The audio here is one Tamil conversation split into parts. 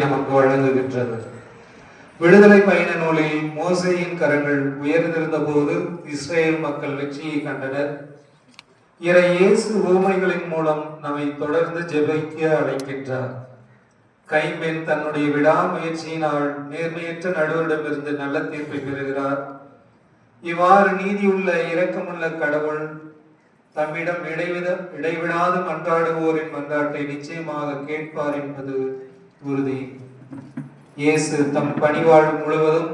நமக்கு வழங்குகின்றது. விடுதலை பயண நூலில் மோசேயின் கரங்கள் உயர்ந்திருந்த போது இஸ்ரேல் மக்கள் வெற்றியை கண்டனர். இறை இயேசு உவமைகளின் மூலம் நம்மை தொடர்ந்து ஜெபிக்க அழைக்கின்றார். கைம்பெண் தன்னுடைய விடாமுயற்சியினால் நேர்மையற்ற நடுவரிடமிருந்து நல்ல தீர்ப்பை பெறுகிறார். இவ்வாறு நீதியுள்ள இரக்கமுள்ள கடவுள் தம்மிடம் இடைவிடாது மன்றாடுவோரின் மன்றாட்டை நிச்சயமாக கேட்பார் என்பது உறுதி. இயேசு தம் பணிவாழ்வு முழுவதும்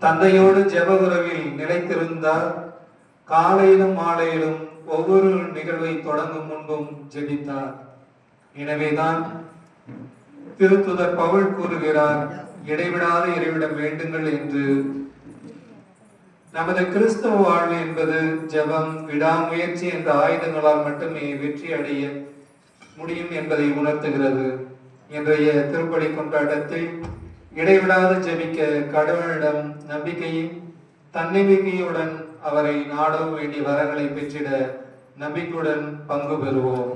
தந்தையோடு ஜெப உறவில் நிலைத்திருந்தார். காலையிலும் மாலையிலும் ஒவ்வொரு நிகழ்வை தொடங்கும் முன்பும் ஜெபித்தார். எனவேதான் திருத்துதர் பவுல் கூறுகிறார், இடைவிடாத இறைவிடம் வேண்டுங்கள் என்று. நமது கிறிஸ்தவ வாழ்வு என்பது ஜெபம், விடாமுயற்சி என்ற ஆயுதங்களால் மட்டுமே வெற்றி அடைய முடியும் என்பதை உணர்த்துகிறது. இன்றைய திருப்பலி கொண்டாட்டத்தில் இடைவிடாது ஜெபிக்க கடவுளிடம் நம்பிக்கையும் தன்னம்பிக்கையுடன் அவரை நாடவும் வேண்டிய வரங்களை பெற்றிட நம்பிக்கையுடன் பங்கு பெறுவோம்.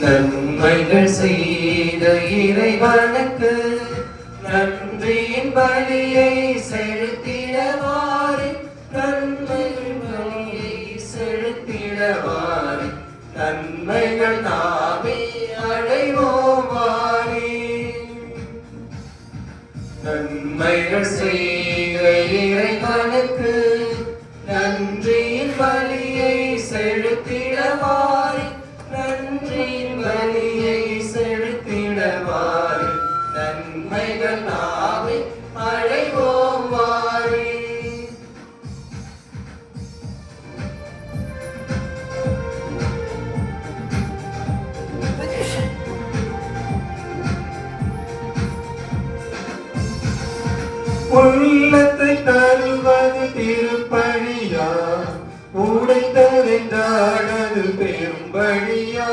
நன்மைகள் செய்த இறைவனுக்கு நன்றியின் பலியை செலுத்திடவாறு, நன்மைகள் பலியை செலுத்திடவாறு, நன்மைகள் நாமே அடைவோமாறே. நன்மைகள் செய்த இறைவனுக்கு நன்றியின் பலியை செலுத்திடவாறு, நன்றியின் பலியை செலுத்திடவாறு, நன்மைகள் நாமே அடைவோமாறே. உள்ளத்தை தருவது திருப்பழியா, உடைத்ததென்றானது பெரும்பழியா.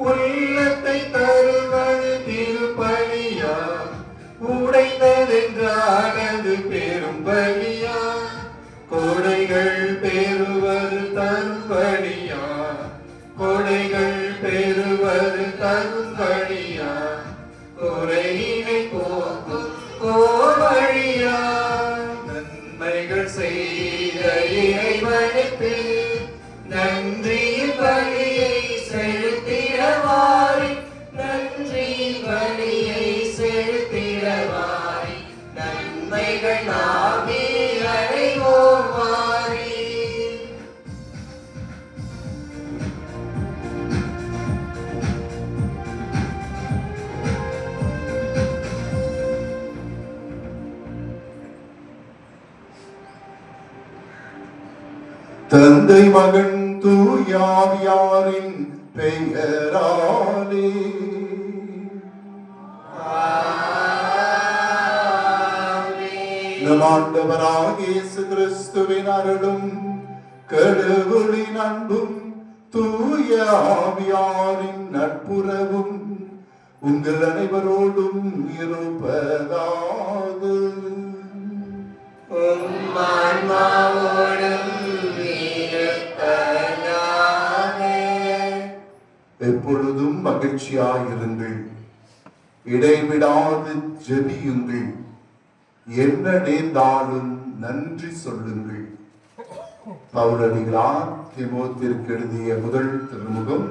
உள்ளத்தை தருவது திருப்பழியா, உடைத்ததென்றானது பெரும்பழியா. கொடைகள் பெறுவது தரும்பழியா, கொடைகள் பெறுவது தரும்பழியா. குறையினை போக்கும் கோவழியா. நன்மைகள் செய்த இறைவனுக்கு நன்றியின் பலியை செலுத்திடவாறு, நன்றியின் பலியை செலுத்திடவாறு, நன்மைகள் நாமே அடைவோமாறே. தந்தை மகன் தூயாவியாரின் பெயராலே நம் ஆண்டவராகிய இயேசு கிறிஸ்துவின் அருளும் கடவுளின் அன்பும் தூய ஆவியாரின் நட்புறவும் உங்கள் அனைவரோடும் இருப்பதாக. எப்பொழுதும் மகிழ்ச்சியாயிருங்கள், இடைவிடாது ஜெபியுங்கள், என்ன நேர்ந்தாலும் நன்றி சொல்லுங்கள். பவுலடிகளார் தீமோத்தேயுவுக்கு எழுதிய முதல் திருமுகம்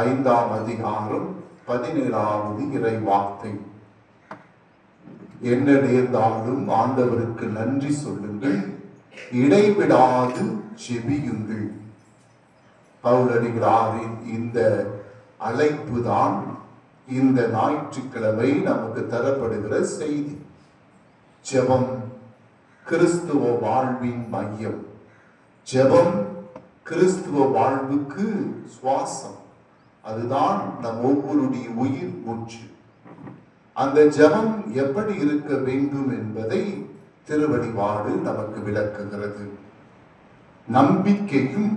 5ஆம் அதிகாரம் 17வது இறை வார்த்தை. என்ன நேர்ந்தாலும் ஆண்டவருக்கு நன்றி சொல்லுங்கள், இடைவிடாது ஜெபியுங்கள். பவுலடிகளாரின் இந்த அழைப்பு தான் இந்த ஞாயிற்றுக்கிழமை நமக்கு தரப்படுகிற செய்தி. ஜெபம் கிறிஸ்துவ வாழ்வின் மையம். ஜெபம் கிறிஸ்துவ வாழ்வுக்கு சுவாசம். அதுதான் நம் ஒவ்வொருடைய உயிர் மூச்சு. அந்த ஜெபம் எப்படி இருக்க வேண்டும் என்பதை திருவடிவாடு நமக்கு விளக்குகிறது. நம்பிக்கையும்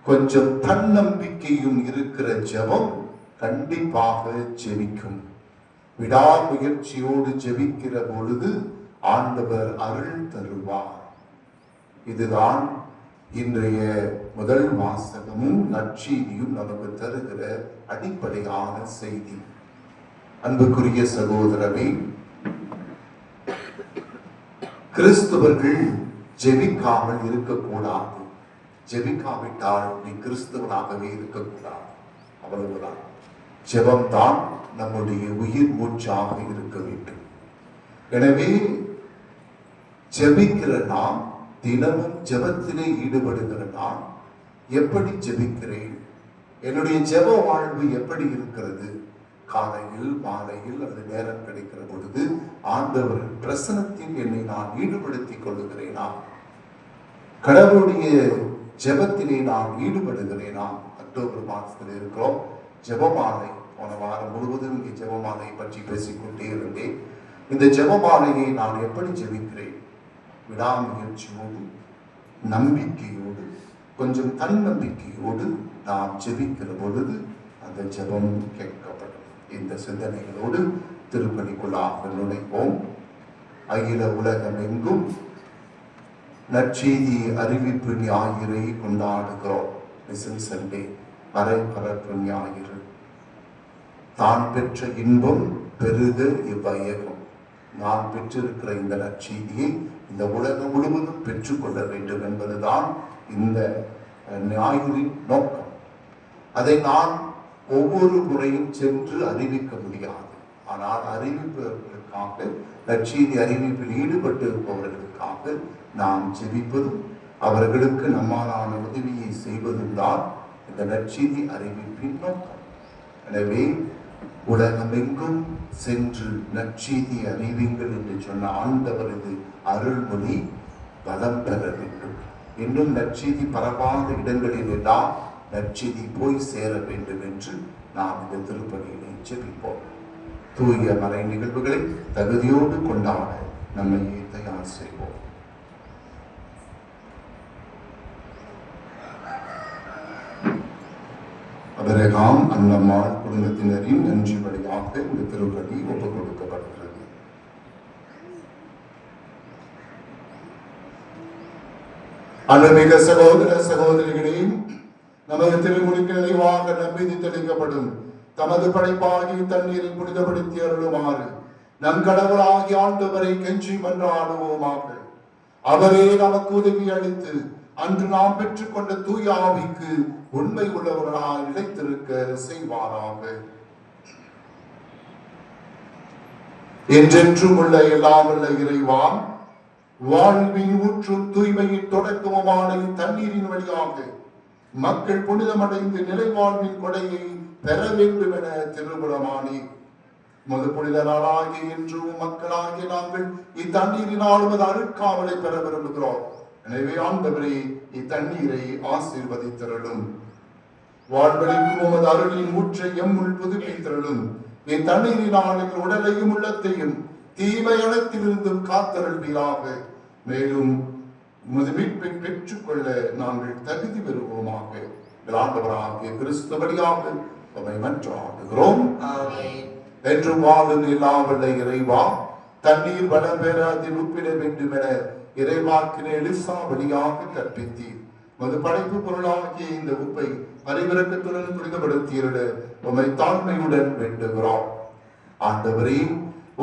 கொஞ்சம் தன்னம்பிக்கையும் இருக்கிற ஜெபம் கண்டிப்பாக ஜெபிக்கும். விடாமுயற்சியோடு ஜெபிக்கிற பொழுது ஆண்டவர் அருள் தருவார். இதுதான் இன்றைய முதல் வாசகமும் நற்செய்தியும் நமக்கு தருகிற அடிப்படையான செய்தி. அன்புக்குரிய சகோதரரை, கிறிஸ்தவர்கள் ஜெபிக்காமல் இருக்கக்கூடாது. ஜெபிக்காவிட்டால் நீ கிறிஸ்தவனாகவே இருக்கக்கூடாது. அவ்வளவுதான். ஜெபம்தான் நம்முடைய உயிர் மூச்சாக இருக்க வேண்டும். எனவே ஜெபிக்கிற நாம், தினமும் ஜெபத்திலே ஈடுபடுகிற நான் எப்படி ஜெபிக்கிறேன்? என்னுடைய ஜெப வாழ்வு எப்படி இருக்கிறது? காலையில் மாலையில் அல்லது நேரம் கிடைக்கிற பொழுது ஆண்டவரின் பிரசனத்தில் என்னை நான் ஈடுபடுத்திக் கொள்ளுகிறேனா? கடவுளுடைய ஜெபத்திலே நான் ஈடுபடுகிறேனா? அக்டோபர் மாதத்தில் இருக்கிறோம். ஜெபமாலை போன வாரம் முழுவதும் இங்கே ஜெபமாலை பற்றி பேசிக்கொண்டே இருந்தேன். இந்த ஜெபமாலையை நான் எப்படி ஜெபிக்கிறேன்? விடாமுயற்சியோடு, நம்பிக்கையோடு, கொஞ்சம் தன்னம்பிக்கையோடு நாம் ஜெபிக்கிற பொழுது அந்த ஜெபம் கேட்கப்படும். இந்த சிந்தனைகளோடு திருப்பணிக்குள்ளாக நுழைப்போம். அகில உலகம் எங்கும் நற்செய்தி அறிவிப்பு ஞாயிறை கொண்டாடுகிறோம். மிஷன் சண்டே, மறைபரப்பு ஞாயிறு. தான் பெற்ற இன்பம் பெருக இவ்வையகம். நான் பெற்றிருக்கிற இந்த நற்செய்தியை இந்த உலகம் முழுவதும் பெற்றுக்கொள்ள வேண்டும் என்பதுதான் இந்த ஞாயிறின் நோக்கம். அதை நான் ஒவ்வொரு முறையும் சென்று அறிவிக்க முடியாது. ஆனால் அறிவிப்பவர்களுக்காக, நற்செய்தி அறிவிப்பில் ஈடுபட்டு இருப்பவர்களுக்காக நாம் ஜெபிப்பதும் அவர்களுக்கு நம்மாலான உதவியை செய்வதும் தான் இந்த நற்செய்தி அறிவிப்பின் நோக்கம். எனவே உலகமெங்கும் சென்று நற்செய்தி அறிவிங்கள் என்று சொன்ன ஆண்டவரது அருள்மொழி பலம் பெற வேண்டும். இன்னும் நற்செய்தி பரவாத இடங்களில் எல்லாம் நற்செய்தி போய் சேர வேண்டும் என்று நாம் இந்த திருப்பணியினை ஜெபிப்போம். தூய மறை நிகழ்வுகளை தகுதியோடு கொண்டாட நம்மை தயார் செய்வோம். அபிரகாம் அன்னம்மாள் குடும்பத்தினரின் நன்றி வழியாக இந்த திருப்பணி ஒப்புக் கொடுக்கப்படுகிறது. அன்புமிக்க சகோதர சகோதரிகளே, நமது திருமுடிக்கு நினைவாக நம்பிக்கை தெளிக்கப்படும் தமது படைப்பாகி தண்ணீரை புனிதப்படுத்தி அருளுமாறு நம் கடவுளாகி ஆண்டவரை கெஞ்சி மன்றாடுவோமாக. அவரே நமக்கு உதவி அளித்து அன்று நாம் பெற்றுக்கொண்ட தூய ஆவிக்கு உண்மை உள்ளவர்களாய் நிலைத்திருக்க செய்வாராக. என்றென்றும் உள்ள எல்லாம் உள்ள இறைவான், வாழ்வின் ஊற்றும் தூய்மையின் தொடக்கமுமான தண்ணீரின் வழியாக மக்கள் புனிதமடைந்து நிலை வாழ்வின் கொடையை பெற வேண்டும் என திருவுளமானி முது புனித நாளாகிய என்றும் மக்களாகிய நாங்கள் இத்தண்ணீரினால் உமது அருட்காவலை பெற விரும்புகிறோம். எனவே ஆண்டவரே, இத்தண்ணீரை ஆசீர்வதித்தருளும். வாழ்வழிக்கும் உமது அருளின் ஊற்றை எம்முள் புதுப்பித்தருளும். இத்தண்ணீரினால் எங்கள் உடலையும் உள்ளத்தையும் தீமையனத்திலிருந்தும் காத்தருள்வீராக. மேலும் உமது மீட்பை பெற்றுக்கொள்ள நாங்கள் தகுதி பெறுவோமாக. ஆண்டவராகிய கிறிஸ்து வழியாக உம்மை மன்றாடுகிறோம். என்றும் வாழும் இல்லாவல்ல இறைவா, தண்ணீர் வளம் பெற அதில் உப்பிட வேண்டும் என இறைவாக்கின எலிசா வழியாக கற்பித்தீர். உமது படைப்பு பொருளாகிய இந்த உப்பை பரிவிரக்கத்துடன் புனிதப்படுத்தியிருட உம்மை தாழ்மையுடன் வேண்டுகிறோம். ஆண்டவரே,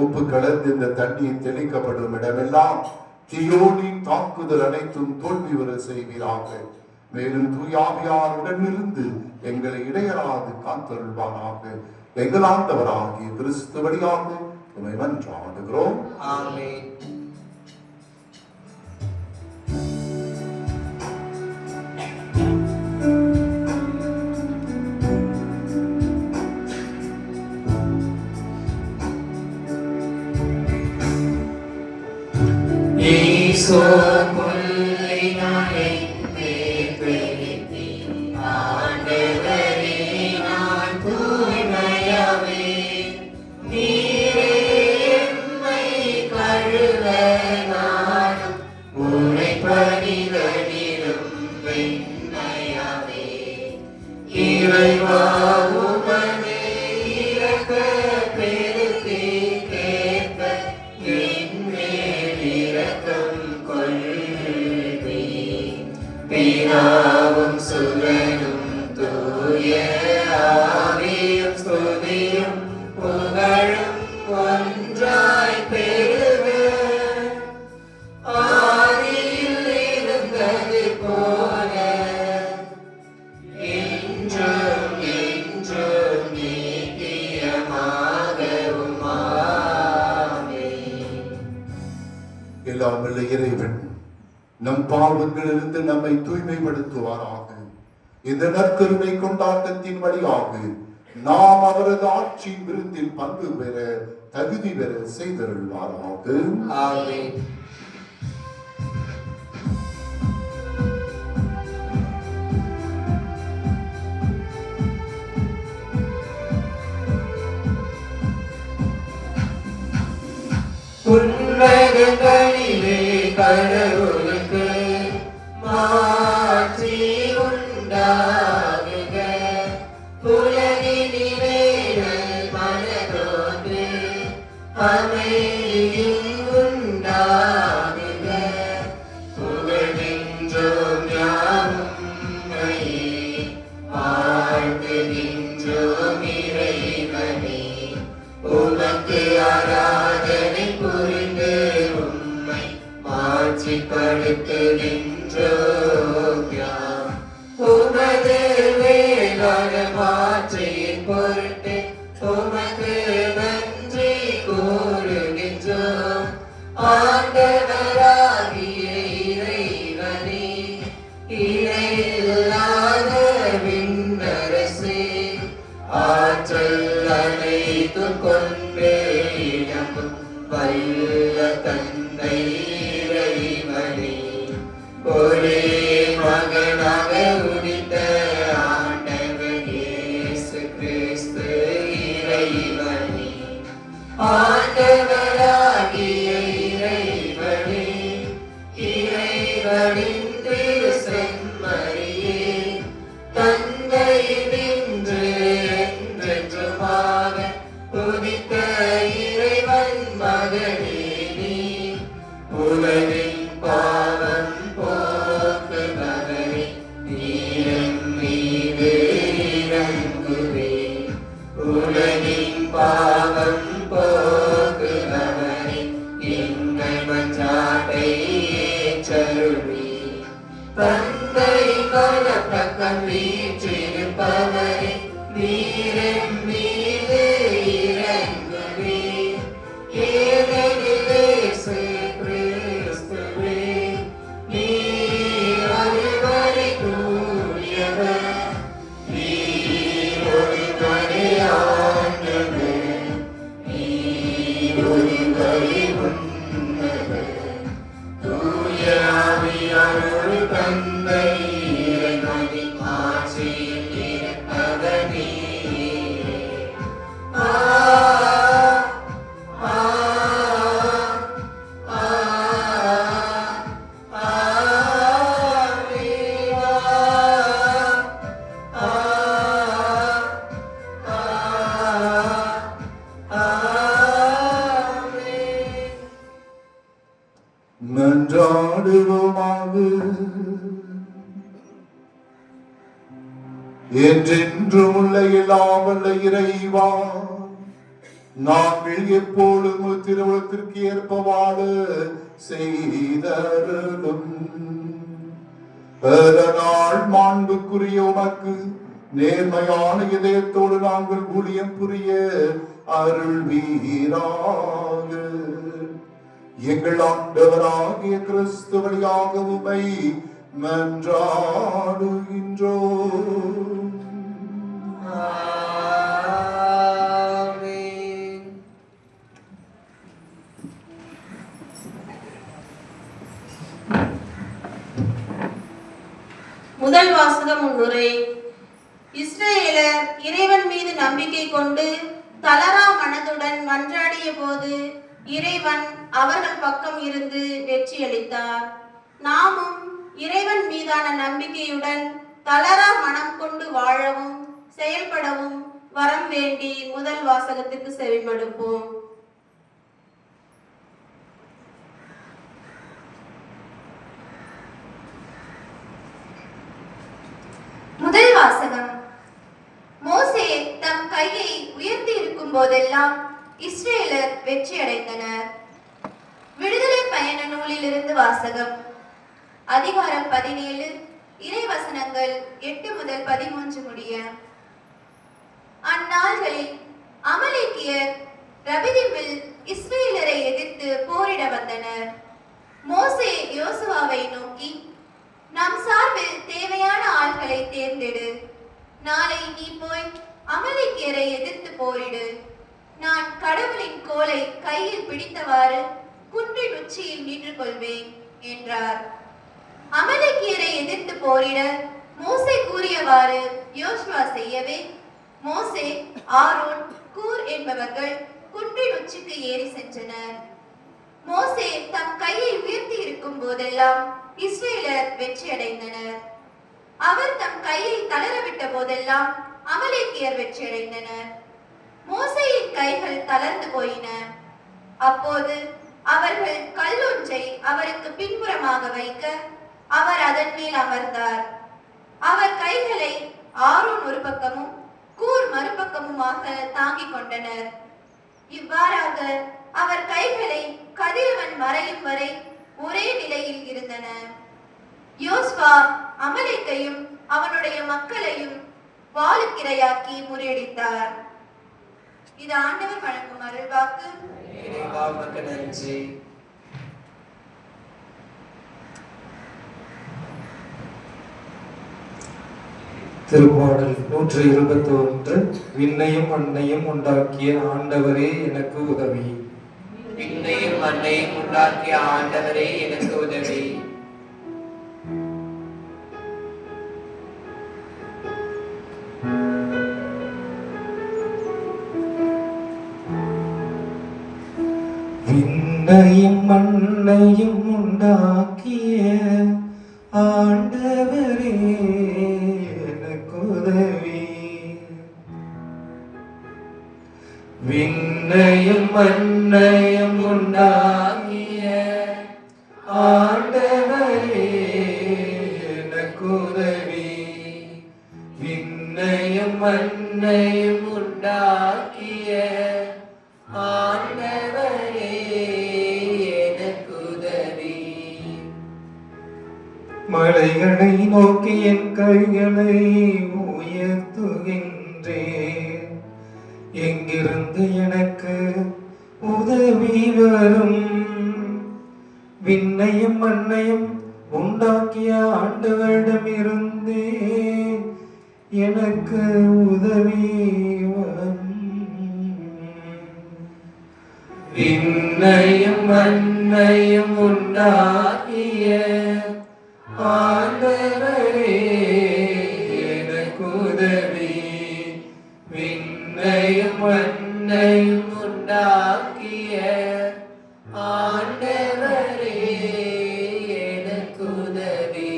உப்பு கலந்து இந்த தண்ணீர் தெளிக்கப்படும் இடமெல்லாம் தீயோனின் தாக்குதல் அனைத்தும் தோல்வி வர செய்வீராக. மேலும் தூயாவியாருடன் இருந்து எங்களை இடையராது காத்தருள்வானாக. எங்கள் ஆண்டவராகிய கிறிஸ்து வழியாக உம்மை மன்றாடுகிறோம். ஆமென். ஆண்டவரே, நான் எல்லாம் வல்ல இறைவன் நம் பாவங்களிலிருந்து நம்மை தூய்மைப்படுத்துவாராக. இந்த நற்கருணை கொண்டாட்டத்தின் வழியாக நாம் அவரது ஆட்சியின் விருந்தில் பங்கு பெற தகுதி பெற செய்தருள்வாராக. ஆமென். உன்னதங்களிலே கடவுளுக்கு மாட்சி உண்டாகுக. உலகினிலே மனதோடு அமைதியும் உண்டாகுக. புகழ்கின்றோம் யாவும்மையே, வாழ்த்துகின்றோம் இறைவனே. உமக்கு ஆராதனை புரிந்து உம்மை மாட்சிப்படுத்துகின்றோம் யாம். உமது வேளாண் மாட்சியின் பொருட்டு உமக்கு நன்றி கூறுகின்றோம். ஆண்டவராகிய இறைவனே, இணையில்லாத விண்ணரசே, ஆற்றல் அனைத்தும் கொண்டே இடமும் வல்ல தந்தை இறைவனே, ஒரே மகனாக உதித்த ஆண்டவர் இயேசு கிறிஸ்து இறைவனே, ஆண்டவராகிய இறைவனே, இறைவனின் திரு செம்மறியே, தந்தையினின்று என்றென்றுமாக உதித்த இறைவன் மகனே நீ, உலகின் பாவம் போக்குபவரே, நீர் மீது இறங்குவே. உலகின் பாவம் போக்குபவரே, எங்கள் மன்றாட்டை ஏற்றருளி. தந்தை பக்கம் வீற்றிருப்பவரே, நீரின் மீது இறங்குவே. ஏனெனில் இயேசு கிறிஸ்துவே, நீர் ஒருவரே தூயவர், நீர் ஒருவரே ஆண்டவர், நீர் ஒருவரே உன்னதர். தூய ஆவியாரோடு தந்தை இறைவனின் ஆட்சியில் இருப்பவர் நீரே. மன்றாடுவோமாக. என்றென்றும் உள்ள எல்லாம் வல்ல இறைவா, நாங்கள் எப்பொழுதும் திருவுளத்திற்கு ஏற்ப வாழ செய்தருளும். அதனால் மாண்புக்குரிய உமக்கு நேர்மையான இதயத்தோடு நாங்கள் ஊழியம் புரிய அருள் வீராக. எங்கள் ஆண்டவராகிய கிறிஸ்து வழியாக உம்மை மன்றாடுகின்றோம். ஆமென். முதல் வாசகம் முன்னுரை. இஸ்ரவேலர் இறைவன் மீது நம்பிக்கை கொண்டு தளரா மனதுடன் மன்றாடிய போது இறைவன் அவர்கள் பக்கம் இருந்து வெற்றியளித்தார். நாமும் இறைவன் மீதான நம்பிக்கையுடன் தளரா மனம் கொண்டு வாழவும் செயல்படவும் வரம் வேண்டி முதல் வாசகத்திற்கு செவிமடுப்போம். முதல் வாசகம். மோசே தம் கையை உயர்த்தி இருக்கும் போதெல்லாம் இஸ்ரேலர் வெற்றி அடைந்தனர். விடுதலை பயண நூலிலிருந்து வாசகம். அதிகாரம் 17, இறைவசனங்கள் 8 முதல் 13 முடிய. அந்நாள்களில் அமலேக்கியர் ரபிதீமில் இஸ்ரேலரை எதிர்த்து போரிட வந்தனர். மோசே யோசுவாவை நோக்கி, நம் சார்பில் தேவையான ஆள்களை தேர்ந்தெடு. நாளை நீ போய் அமலேக்கியரை எதிர்த்து போரிடு. நான் கடவுளின் கோலை கையில் பிடித்தவாறு குன்றின் உச்சியில் நின்று கொள்வேன் என்றார். அமலேக்கியரை எதிர்த்து போரிட மோசே கூறியவாறு யோசுவா செய்யவே, மோசே, ஆரோன், கூர் என்பவர்கள் குன்றின் உச்சிக்கு ஏறி சென்றனர். மோசே தம் கையை உயர்த்தி இருக்கும் போதெல்லாம் இஸ்ரேலர் வெற்றியடைந்தனர். அவர் தம் கையை தளரவிட்ட போதெல்லாம் அமலேக்கியர் வெற்றியடைந்தனர். மோசேயின் கைகள் தளர்ந்து போயின. அப்போது அவர்கள் கல்லொன்றை அவருக்கு பின்புறமாக வைக்க அவர் அதன் மேல் அமர்ந்தார். அவர் கைகளை ஆரோன் ஒரு பக்கமும் கூர் மறுபக்கமுமாக தாங்கிக் கொண்டனர். இவ்வாறாக அவர் கைகளை கதிரவன் மறையும் வரை ஒரே நிலையில் இருந்தன. யோசுவா அமலேக்கையும் அவனுடைய மக்களையும் வாளுக்கிரையாக்கி முறியடித்தார். இது ஆண்டவர் வழங்கும் அருள்வாக்கு. நன்றி. திருப்பாடல் 121. விண்ணையும் மண்ணையும் உண்டாக்கிய ஆண்டவரே எனக்கு உதவி. விண்ணையும் மண்ணையும் உண்டாக்கிய ஆண்டவரே எனக்கு உதவி. விண்ணையும் மண்ணையும் உண்டாக்கிய ஆண்டவரே எனக்கு உதவி. விண்ணையும் மண்ணையும் உண்டாக்கிய ஆண்டவரே எனக்கு உதவி. விண்ணையும் மண்ணையும் உண்டாக்கிய ஆண்டவரே எனக்கு உதவி. மலைகளை நோக்கி என் கைகளை உயர்த்துகின்றேன். எங்கிருந்து எனக்கு உதவி வரும்? விண்ணையும் மண்ணையும் உண்டாக்கிய ஆண்டவரிடமிருந்தே எனக்கு உதவி வரும். விண்ணையும் மண்ணையும் உண்டாக்கிய ஆண்டவரே எனக்கு உதவி. விண்ணையும் மண்ணையும் உண்டாக்கிய ஆண்டவரே எனக்கு உதவி.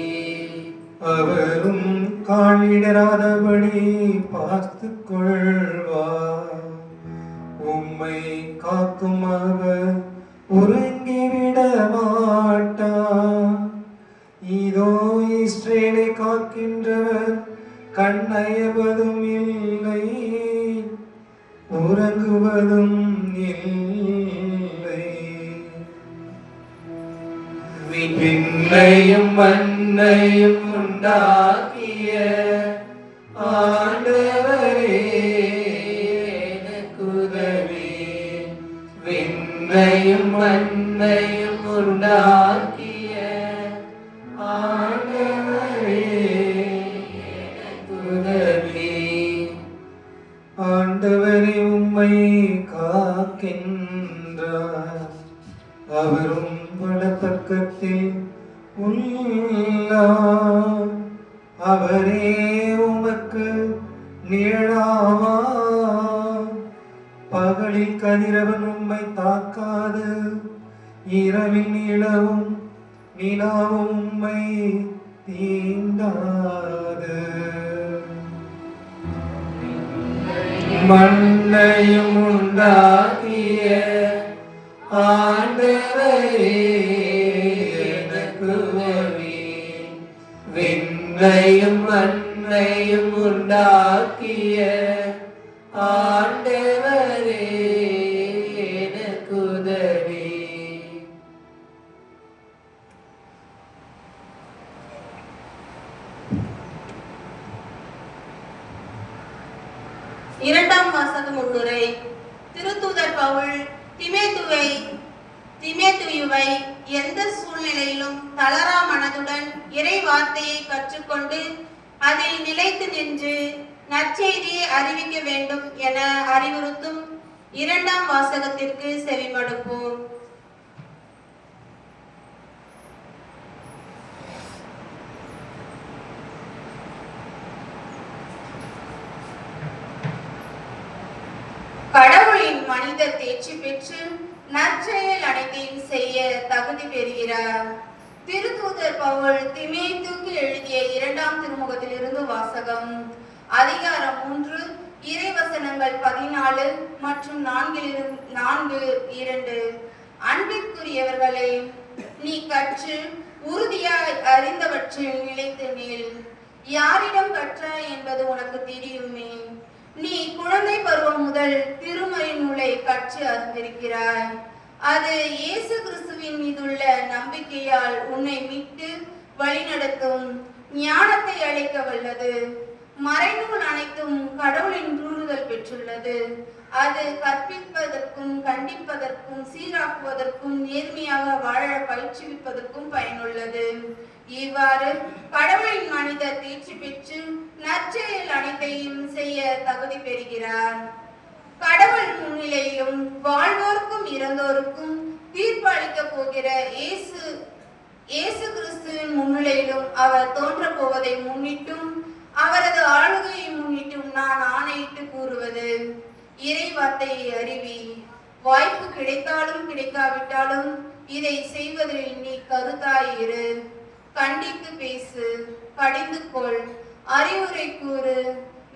அவரும் காலிடராதபடி பார்த்துக் கொள்வார். உம்மை காக்கும் அவர் உறங்கிவிட மாட்டார். இதோ இஸ்ரேலை காக்கின்றவர் கண்ணயவதும் இல்லை, உறங்குவதும் இல்லை. விண்ணையும் மண்ணையும் உண்டாக்கிய ஆண்டவரே எனக்கு உதவி. விண்ணையும் மண்ணையும் உண்டாக்கிய ஆண்டவரே எனக்கு உதவி. ஆண்டவரே உம்மை காக்கின்றார். அவரும் வலப்பக்கத்தில் உள்ளார். அவரே உமக்கு நிழலாவார். பகலில் கதிரவன் உம்மை தாக்காது, இரவில் நிலவும் நிலாவும் உம்மை தீண்டாது. மண்ணையும் உண்டாக்கிய ஆண்டவரே எனக்கு உதவி. விண்ணையும் மண்ணையும் உண்டாக்கிய ஆண்டவரே எனக்கு உதவி. இரண்டாம் வாசக முன்னுரை. திருத்தூதர் பவுல் திமேத்தியுவை எந்த சூழ்நிலையிலும் தளரா மனதுடன் இறை வார்த்தையை கற்றுக்கொண்டு அதில் நிலைத்து நின்று நற்செய்தியை அறிவிக்க வேண்டும் என அறிவுறுத்தும் இரண்டாம் வாசகத்திற்கு செவிமடுப்போம். கடவுளின் மனிதர் தேர்ச்சி பெற்று நற்செயல் அனைத்தையும் செய்ய தகுதி பெறுகிறார். திருத்தூதர் பவுல் திமேத்துக்கு எழுதிய 2ஆம் திருமுகத்திலிருந்து வாசகம். அதிகாரம் 3 இறைவசனங்கள் 14 மற்றும் 4-2. அன்பிற்குரியவர்களே, நீ கற்று உறுதியாய் அறிந்தவற்றில் நிலைத்து நில். யாரிடம் கற்றாய் என்பது உனக்கு தெரியுமே. நீ குழந்தை பருவம் முதல் திருமறை நூலை கற்று அறிந்திருக்கிறாய். அது இயேசு கிறிஸ்துவின் மீதுள்ள நம்பிக்கையால் உன்னை மீட்டு வழிநடத்தும் ஞானத்தை அளிக்க வல்லது. மறைநூல் அனைத்தும் கடவுளின் தூண்டுதல் பெற்றுள்ளது. அது கற்பிப்பதற்கும் கண்டிப்பதற்கும் சீராக்குவதற்கும் நேர்மையாக வாழ பயிற்றுவிப்பதற்கும் பயனுள்ளது. இவ்வாறு கடவுளின் மனிதர் தேர்ச்சி பெற்று நற்செயல் அனைத்தையும் செய்ய தகுதி பெறுகிறார். கடவுள் முன்னிலையிலும் வாழ்வோருக்கும் இறந்தோருக்கும் தீர்ப்பு அளிக்க போகிற இயேசு கிறிஸ்துவின் முன்னிலையிலும் அவர் தோன்ற போவதை முன்னிட்டும் அவரது ஆளுகையை முன்னிட்டும் நான் ஆணையிட்டு கூறுவது, இறை வார்த்தையை அறிவி. வாய்ப்பு கிடைத்தாலும் கிடைக்காவிட்டாலும் இதை செய்வதில் நீ கருத்தாயிரு. கண்டித்து பேசு, கடிந்து கொள், அறிவுரை கூறு,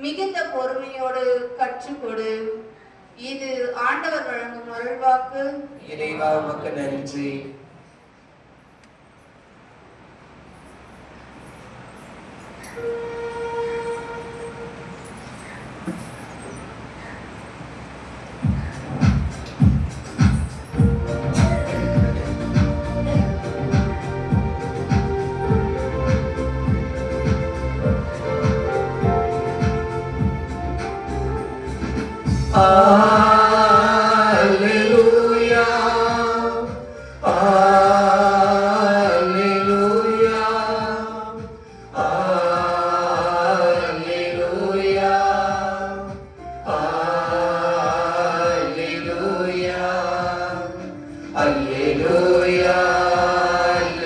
மிகுந்த பொறுமையோடு கற்றுக்கொடு. இது ஆண்டவர் வழங்கும் அருள்வாக்கு. இறைவா உமக்கு நன்றி. Alleluia,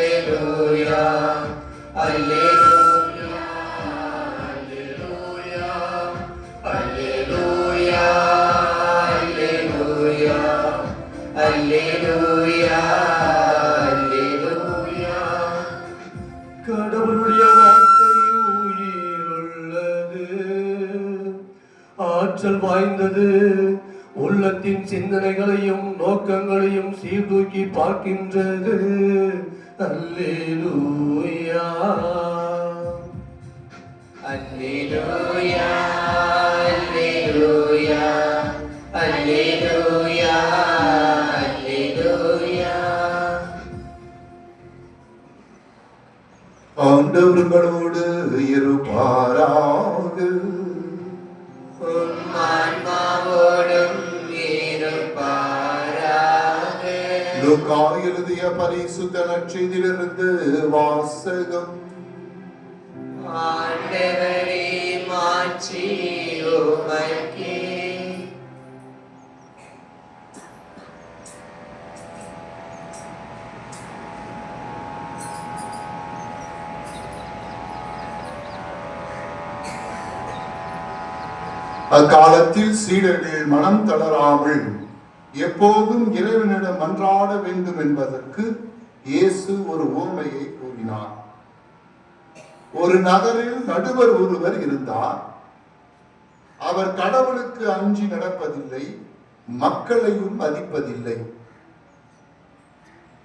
Alleluia, Alleluia, Alleluia, Alleluia, Alleluia, Alleluia. கடவுளுடைய வார்த்தை உயிருள்ளது, ஆற்றல் வாய்ந்தது, உள்ளத்தின் சிந்தனைகளையும் நோக்கங்களையும் சீர்தூக்கி பார்க்கின்றது. அல்லேலூயா, அல்லேலூயா, அல்லேலூயா, அல்லேலூயா, அல்லேலூயா. ஆண்டவர்களோடு இருப்பாராக. ஆன்மாவோடும் இருப்பாராக. லூக்கா எழுதிய பரிசுத்த நற்செய்தியிலிருந்து வாசகம். ஆண்டவரே மாட்சி உமக்கே. அக்காலத்தில் சீடர்கள் மனம் தளராமல் எப்போதும் இறைவனிடம் மன்றாட வேண்டும் என்பதற்கு இயேசு ஒரு உவமையை கூறினார். ஒரு நகரில் நடுவர் ஒருவர் இருந்தார். அவர் கடவுளுக்கு அஞ்சி நடப்பதில்லை, மக்களையும் மதிப்பதில்லை.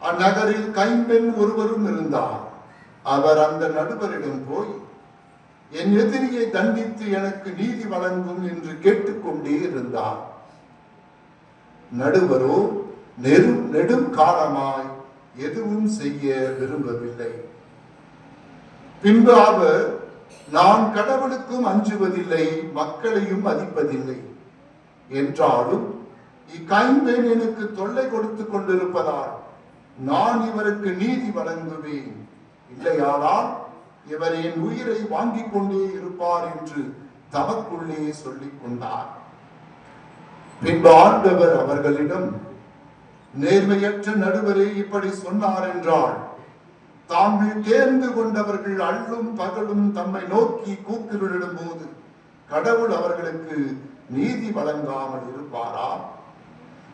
அந்நகரில் கைம்பெண் ஒருவரும் இருந்தார். அவர் அந்த நடுவரிடம் போய், என் எதிரியை தண்டித்து எனக்கு நீதி வழங்கும் என்று கேட்டுக்கொண்டே இருந்தார். நடுவரோ நெடும் காலமாய் எதுவும் செய்ய விரும்பவில்லை. பின்பு அவர், நான் கடவுளுக்கும் அஞ்சுவதில்லை, மக்களையும் மதிப்பதில்லை என்றாலும் இக்கைம்பெண் எனக்கு தொல்லை கொடுத்து கொண்டிருப்பதால் நான் இவருக்கு நீதி வழங்குவேன், இல்லையானால் இவர் என் உயிரை வாங்கிக் கொண்டே இருப்பார் என்று தமக்குள்ளே சொல்லிக் கொண்டார். பின்பு ஆண்டவர் அவர்களிடம், நேர்மையற்ற நடுவரே இப்படி சொன்னார் என்றால், தாங்கள் தேர்ந்து கொண்டவர்கள் அள்ளும் பகலும் தம்மை நோக்கி கூக்குரலிடும் போது கடவுள் அவர்களுக்கு நீதி வழங்காமல் இருப்பாரா?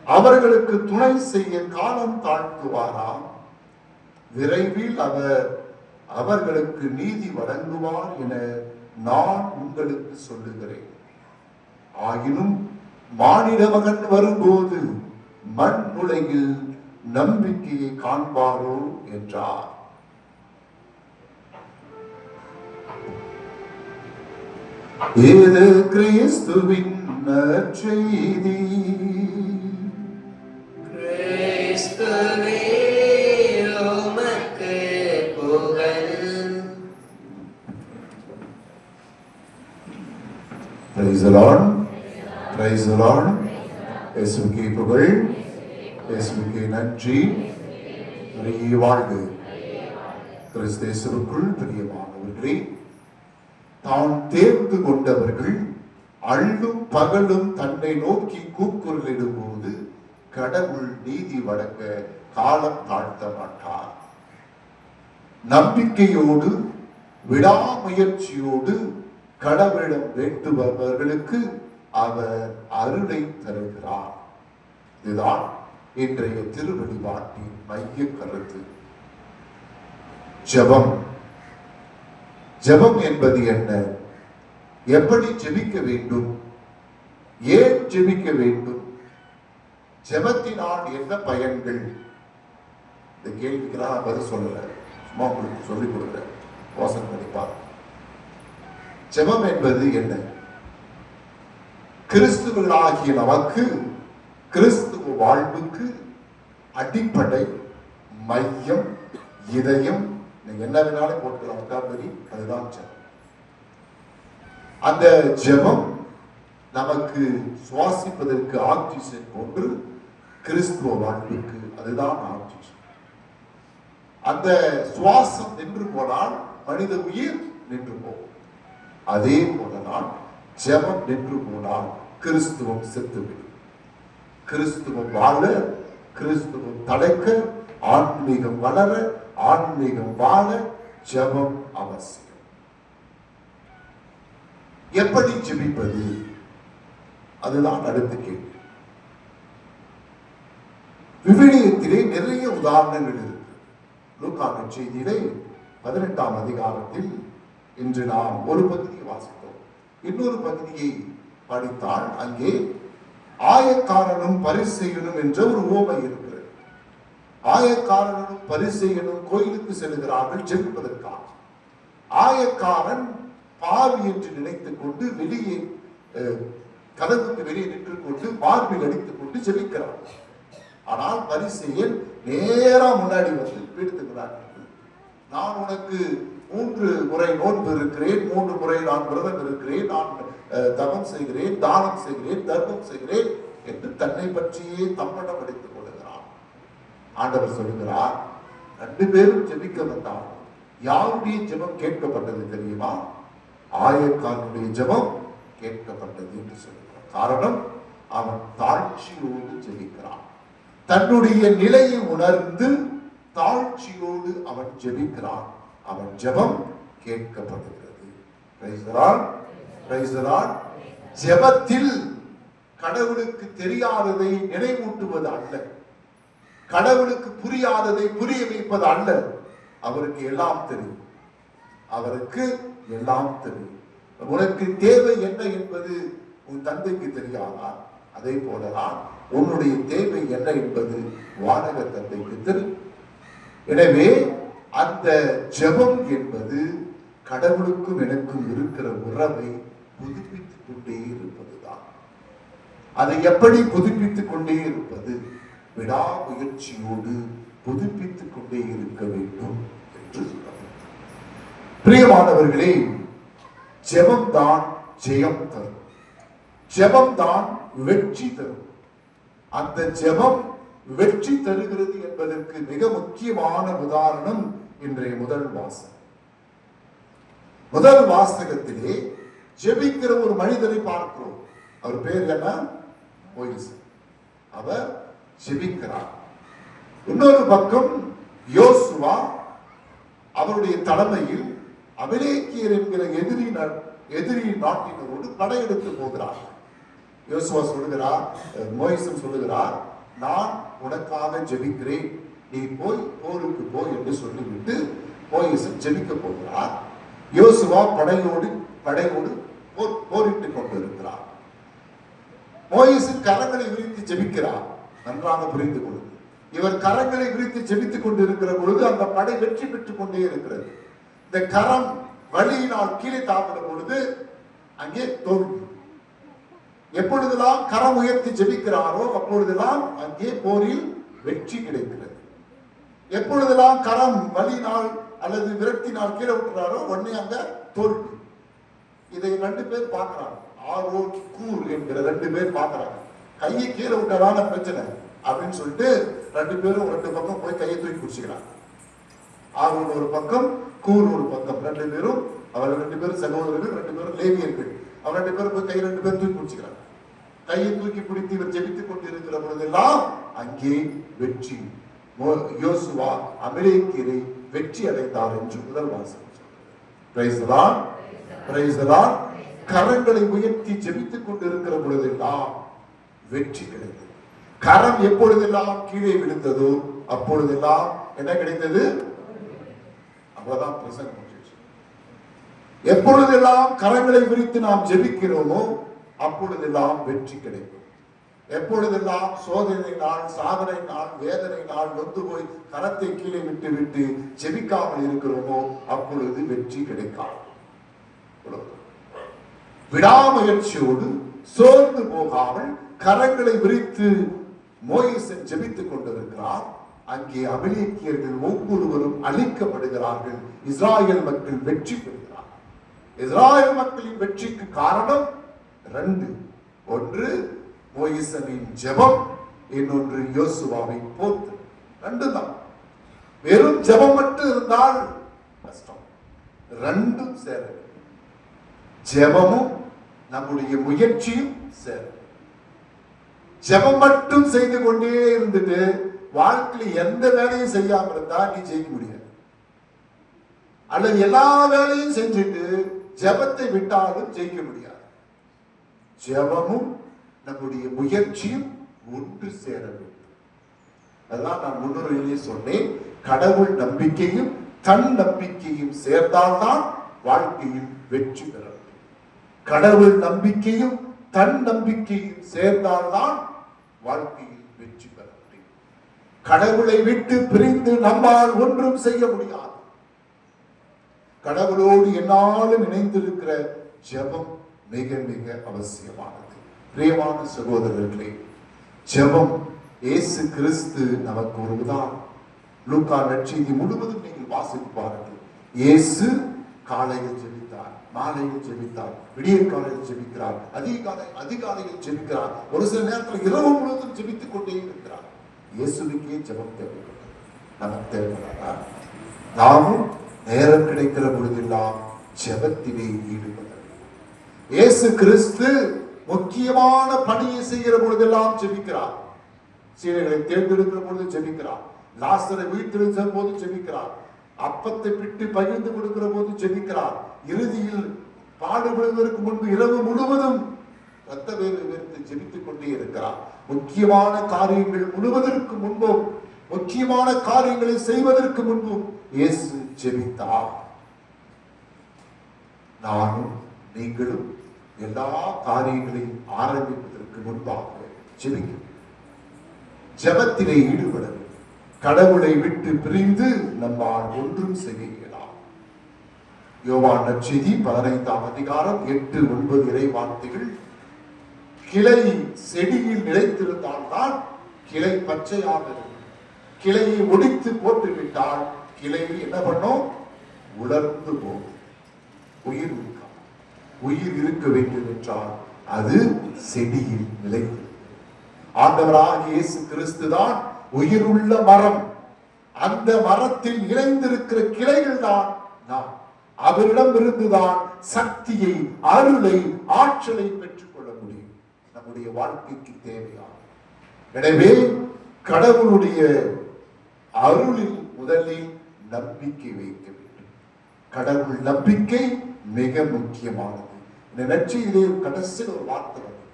அவர்களுக்கு துணை செய்ய காலம் தாழ்த்துவாரா? விரைவில் அவர் அவர்களுக்கு நீதி வழங்குவார் என நான் உங்களுக்கு சொல்லுகிறேன். ஆயினும் மானிட மகன் வரும்போது மண் உலகில் நம்பிக்கையை காண்பாரோ என்றார். இது கிறிஸ்துவின் நற்செய்தி. கிறிஸ்துவே உமக்கு புகழ். Praise the Lord. Praise the Lord. இயேசுவுக்கே புகழ், இயேசுவுக்கே நன்றி. நிறைய வாழ்க. கிறிஸ்து இயேசுவுக்குள் பிரியமானவர்களே, தான் தேர்ந்து கொண்டவர்கள் அள்ளும் பகலும் தன்னை நோக்கி கூக்குரலிடும் போது கடவுள் நீதி வழங்க காலம் தாழ்த்த மாட்டார். நம்பிக்கையோடு விடாமுயற்சியோடு கடவுளிடம் வேண்டுபவர்களுக்கு அவர் அருளை தருகிறார். இதுதான் இன்றைய திருவழிபாட்டின் மைய கருத்து. ஜெபம். ஜெபம் என்பது என்ன? எப்படி ஜெபிக்க வேண்டும்? ஏன் ஜெபிக்க வேண்டும்? ஜெபத்தினால் என்ன பயன்கள்? இந்த கேள்விக்கெல்லாம் பதில் சொல்லல, சும்மா உங்களுக்கு சொல்லிக் கொடுக்குறேன், யோசனை பண்ணிப்பார். ஜெபம் என்பது என்ன? கிறிஸ்துவர்களாகிய நமக்கு, கிறிஸ்துவ வாழ்வுக்கு அடிப்படை, மையம், இதயம், என்ன வேணாலும் போட்டுக்கலாம், அதுதான் ஜெபம். அந்த ஜெபம் நமக்கு சுவாசிப்பதற்கு ஆக்சிஜன் போன்று கிறிஸ்துவ வாழ்வுக்கு அதுதான் ஆக்சிஜன். அந்த சுவாசம் நின்று போனால் மனித உயிர் நின்று போகும். அதே போலதான் ஜெபம் நின்று போனால் கிறிஸ்துவம் செத்துவிடும். கிறிஸ்துவம் வாழ, கிறிஸ்துவம் தடைக்க, ஆன்மீகம் வளர, ஆன்மீகம் வாழ ஜெபம் அவசியம். எப்படி ஜெபிப்பது? அதுதான் அடுத்த கேள்வி. விவிலியத்திலே நிறைய உதாரணங்கள் இருக்கு. லூக்கா நற்செய்தியிலே 18ஆம் அதிகாரத்தில் இன்று நாம் ஒரு பகுதியை வாசித்தோம். இன்னொரு பகுதியை படித்தால் அங்கே ஆயக்காரனும் பரிசேயனும் என்ற ஒரு உவமை இருக்கிறது. ஆயக்காரனும் பரிசேயனும் கோயிலுக்கு செல்கிறார்கள் ஜெபிப்பதற்காக. ஆயக்காரன் பாவி என்று நினைத்துக் கொண்டு வெளியே கதவுக்கு வெளியே நின்று கொண்டு மார்பில் அடித்துக் கொண்டு ஜெபிக்கிறார். ஆனால் பரிசேயன் நேரா முன்னாடி வந்து பீடித்துக்கிறார். நான் உனக்கு 3 முறை நோன்பு இருக்கிறேன், 3 முறை நான் விரதம் இருக்கிறேன், நான் தவம் செய்கிறேன், தானம் செய்கிறேன், தர்மம் செய்கிறேன் என்று தன்னை பற்றியே தம்மடம் அடித்துக் கொள்கிறார். ஆண்டவர் சொல்லுகிறார், 2 பேரும் ஜெபிக்க வந்தார். யாருடைய ஜெபம் கேட்கப்பட்டது தெரியுமா? ஆயக்காரனுடைய ஜெபம் கேட்கப்பட்டது என்று சொல்லுகிறார். காரணம், அவன் தாழ்ச்சியோடு ஜெபிக்கிறான். தன்னுடைய நிலையை உணர்ந்து தாழ்ச்சியோடு அவன் ஜெபிக்கிறான். அவன் ஜெபம் கேட்கப்படுகிறது. Praise the Lord, praise the Lord. ஜெபத்தில் கடவுளுக்கு தெரியாததை நினைவூட்டுவது அல்ல, கடவுளுக்கு புரியாததை புரிய வைப்பது அல்ல. அவருக்கு எல்லாம் தெரியும், அவருக்கு எல்லாம் தெரியும். உனக்கு தேவை என்ன என்பது உன் தந்தைக்கு தெரியாதா? அதே போலதான் உன்னுடைய தேவை என்ன என்பது வானக தந்தைக்கு தெரியும். எனவே அந்த ஜெபம் என்பது கடவுளுக்கும் எனக்கும் இருக்கிற உறவை புதுப்பித்துக் கொண்டே இருப்பதுதான். அதை எப்படி புதுப்பித்துக் கொண்டே இருப்பது? விடாமுயற்சியோடு புதுப்பித்துக் கொண்டே இருக்க வேண்டும் என்று சொல்றார். பிரியமானவர்களே, ஜெபம் தான் ஜெயம் தரும், ஜெபம் தான் வெற்றி தரும். அந்த ஜெபம் வெற்றி தருகிறது என்பதற்கு மிக முக்கியமான உதாரணம் இன்றைய முதல் வாசகம். முதல் வாசகத்திலே ஜெபிக்கிற ஒரு மனிதரை பார்க்கிறோம். அவர் பேர் என்ன? மோயிஸ். அவர் ஜெபிக்கிறார். இன்னொரு பக்கம் யோசுவா அவருடைய தலைமையில் அமலேக்கியர் என்கிற எதிரி நாட்டினரோடு படையெடுத்து போகிறார். யோசுவா சொல்லுகிறார், மோயிசம் சொல்லுகிறார், நான் உனக்காக ஜெபிக்கிறேன், நீ போய் போருக்கு போ என்று சொல்லிவிட்டு மோயிசம் ஜெபிக்க போகிறார். யோசுவா படையோடு போரிட்டுக் கொண்டிருக்கிறார். மோயிசன் கரங்களை விரித்து ஜெபிக்கிறார். நன்றாக புரிந்து கொள்ளுங்கள். இவர் கரங்களை விரித்து ஜெபித்துக் கொண்டிருக்கிற பொழுது அந்த படை வெற்றி பெற்றுக் கொண்டே இருக்கிறது. இந்த கரம் வலியினால் கீழே தாக்குற பொழுது அங்கே தோல்வி. எப்பொழுதெல்லாம் கரம் உயர்த்தி ஜெபிக்கிறாரோ அப்பொழுதெல்லாம் அங்கே போரில் வெற்றி கிடைக்கிறது. எப்பொழுதெல்லாம் கரம் வலியினால் அல்லது விரக்தினால் கீழே விட்டுறாரோ உடனே அங்க தோல்வி. இதை 2 பேர் பார்க்கிறாங்க. ஆரோன் கூர் என்கிற 2 பேர் பார்க்கிறாங்க. கையை கீழே விட்டதான பிரச்சனை அப்படின்னு சொல்லிட்டு 2 பேரும் 2 பக்கம் போய் கையை தூக்கி பிடிச்சிக்கிறாங்க. ஆரோன் ஒரு பக்கம், கூர் ஒரு பக்கம். 2 பேரும் அவர் 2 பேரும் சகோதரர்கள், 2 பேரும் லேவியர்கள். அவர் 2 பேரும் போய் கை 2 பேரும் தூக்கி பிடிச்சிக்கிறாங்க. கையை தூக்கி பிடித்து இவர் ஜெபித்துக் கொண்டிருக்கிற பொழுதெல்லாம் அங்கே வெற்றி. யோசுவா அமலேக்கியரை வெற்றி அடைந்தார் என்று முதல் வாசகம் சொல்கிறது. கரங்களை உயர்த்தி ஜெபித்துக் கொண்டிருக்கிற பொழுதெல்லாம் வெற்றி கிடைத்தது. கரம் எப்பொழுதெல்லாம் கீழே விழுந்ததோ அப்பொழுதெல்லாம் என்ன கிடைத்தது? அவ்வளவுதான் பிரசங்கம். எப்பொழுதெல்லாம் கரங்களை விரித்து நாம் ஜெபிக்கிறோமோ அப்பொழுதெல்லாம் வெற்றி கிடைக்கும். எப்பொழுதெல்லாம் சோதனை நாள், சாதனை நாள், வேதனை நாள் நொந்து போய் கரத்தை கீழே விட்டு விட்டு ஜெபிக்காமல் இருக்கிறோமோ அப்பொழுது வெற்றி கிடைக்காது. விடாமுயற்சியோடு சோர்ந்து போகாமல் கரங்களை விரித்து மோயிசன் ஜெபித்துக் கொண்டிருக்கிறார். அங்கே அமலேக்கியர்கள் ஒவ்வொருவரும் அழிக்கப்படுகிறார்கள். இஸ்ராயல் மக்கள் வெற்றி பெறுகிறார். இஸ்ராயல் மக்களின் வெற்றிக்கு காரணம் 2. ஒன்று மோயிசனின் ஜெபம், இன்னொன்று யோசுவாவின் போத்து. 2 தான். வெறும் ஜெபம் மட்டும் இருந்தால் கஷ்டம். 2ம் சேர, ஜெபமும் நம்முடைய முயற்சியும் சேர. ஜெபம் மட்டும் செய்து கொண்டே இருந்துட்டு வாழ்க்கையில் எந்த வேலையும் செய்யாம இருந்தா நீ ஜெயிக்க முடியாது. அல்லது எல்லா வேலையும் செஞ்சுட்டு ஜெபத்தை விட்டாலும் ஜெயிக்க முடியாது. ஜெபமும் நம்முடைய முயற்சியும் ஒன்று சேர வேண்டும். அதெல்லாம் நான் முன்னுரையிலே சொன்னேன். கடவுள் நம்பிக்கையும் தன் நம்பிக்கையும் சேர்ந்தால்தான் வாழ்க்கையில் வெற்றி பெற வேண்டும். கடவுள் நம்பிக்கையும் தன் நம்பிக்கையும் சேர்ந்தால்தான் வாழ்க்கையில் வெற்றி பெற முடியும். கடவுளை விட்டு பிரிந்து நம்மால் ஒன்றும் செய்ய முடியாது. கடவுளோடு என்னாலும் இணைந்திருக்கிற ஜெபம் மிக மிக அவசியமானது. பிரியமான சகோதரர்களே, ஜெபம் இயேசு கிறிஸ்து நமக்கு ஒரு உதாரணம். லூக்கா நற்செய்தி முழுவதும் நீங்கள் வாசித்து பாருங்கள். இயேசு காலையில் ஜெபித்தார், மாலையில் ஜெபித்தார், விடிய காலையில் ஜெபிக்கிறார், அதிகாலையில் ஜெபிக்கிறார், ஒரு சில நேரத்தில் இரவு முழுவதும் ஜெபித்துக் கொண்டே இருக்கிறார். இயேசுவுக்கே ஜெபம் தேவைப்பட்டது. நமக்கு தேவைப்படாதா? நாமும் நேரம் கிடைக்கிற பொழுதெல்லாம் ஜெபத்திலே ஈடுபட. இயேசு கிறிஸ்து முக்கியமான பணியை செய்கிற பொழுதெல்லாம் ஜெபிக்கிறார். சீடர்களை தேர்ந்தெடுக்கிற பொழுது ஜெபிக்கிறார். லாசரை வீட்டில் போது ஜெபிக்கிறார். அப்பத்தை பிட்டு பகிர்ந்து கொடுக்கிற போது ஜெபிக்கிறார். இறுதியில் பாடுபடுவதற்கு முன்பு இரவு முழுவதும் ரத்த வேர்த்து ஜெபித்துக் கொண்டே இருக்கிறார். முக்கியமான காரியங்கள் முழுவதற்கு முன்பும், முக்கியமான காரியங்களை செய்வதற்கு முன்பும் இயேசு ஜெபித்தார். நானும் நீங்களும் எல்லா காரியங்களையும் ஆரம்பிப்பதற்கு முன்பாக ஜெபிக்க, ஜெபத்திலே ஈடுபட, கடவுளை விட்டு பிரிந்து நம்மால் ஒன்றும் செய்ய இயலாது. யோவான் நற்செய்தி 15ஆம் அதிகாரம் 8-9 இறை வார்த்தைகள். கிளை செடியில் நிலைத்திருந்தால்தான் கிளை பச்சையாக இருக்கும். கிளையை ஒடித்து போட்டுவிட்டால் கிளை என்ன பண்ணும்? உலர்ந்து போகும். உயிர் இருக்காது. உயிர் இருக்க வேண்டும் என்றால் அது செடியில் நிலைத்து. ஆண்டவராகிய இயேசு கிறிஸ்து தான் உயிருள்ள மரம். அந்த மரத்தில் இணைந்திருக்கிற கிளைகள் தான் நாம். அவரிடம் இருந்துதான் சக்தியை, அருளை, ஆற்றலை பெற்றுக்கொள்ள முடியும் நம்முடைய வாழ்க்கைக்கு தேவையான. எனவே கடவுளுடைய அருளில் முதலில் நம்பிக்கை வைக்க வேண்டும். கடவுள் நம்பிக்கை மிக முக்கியமானது. இந்த நற்செய்தியிலே கடைசியில் ஒரு வார்த்தை வருது.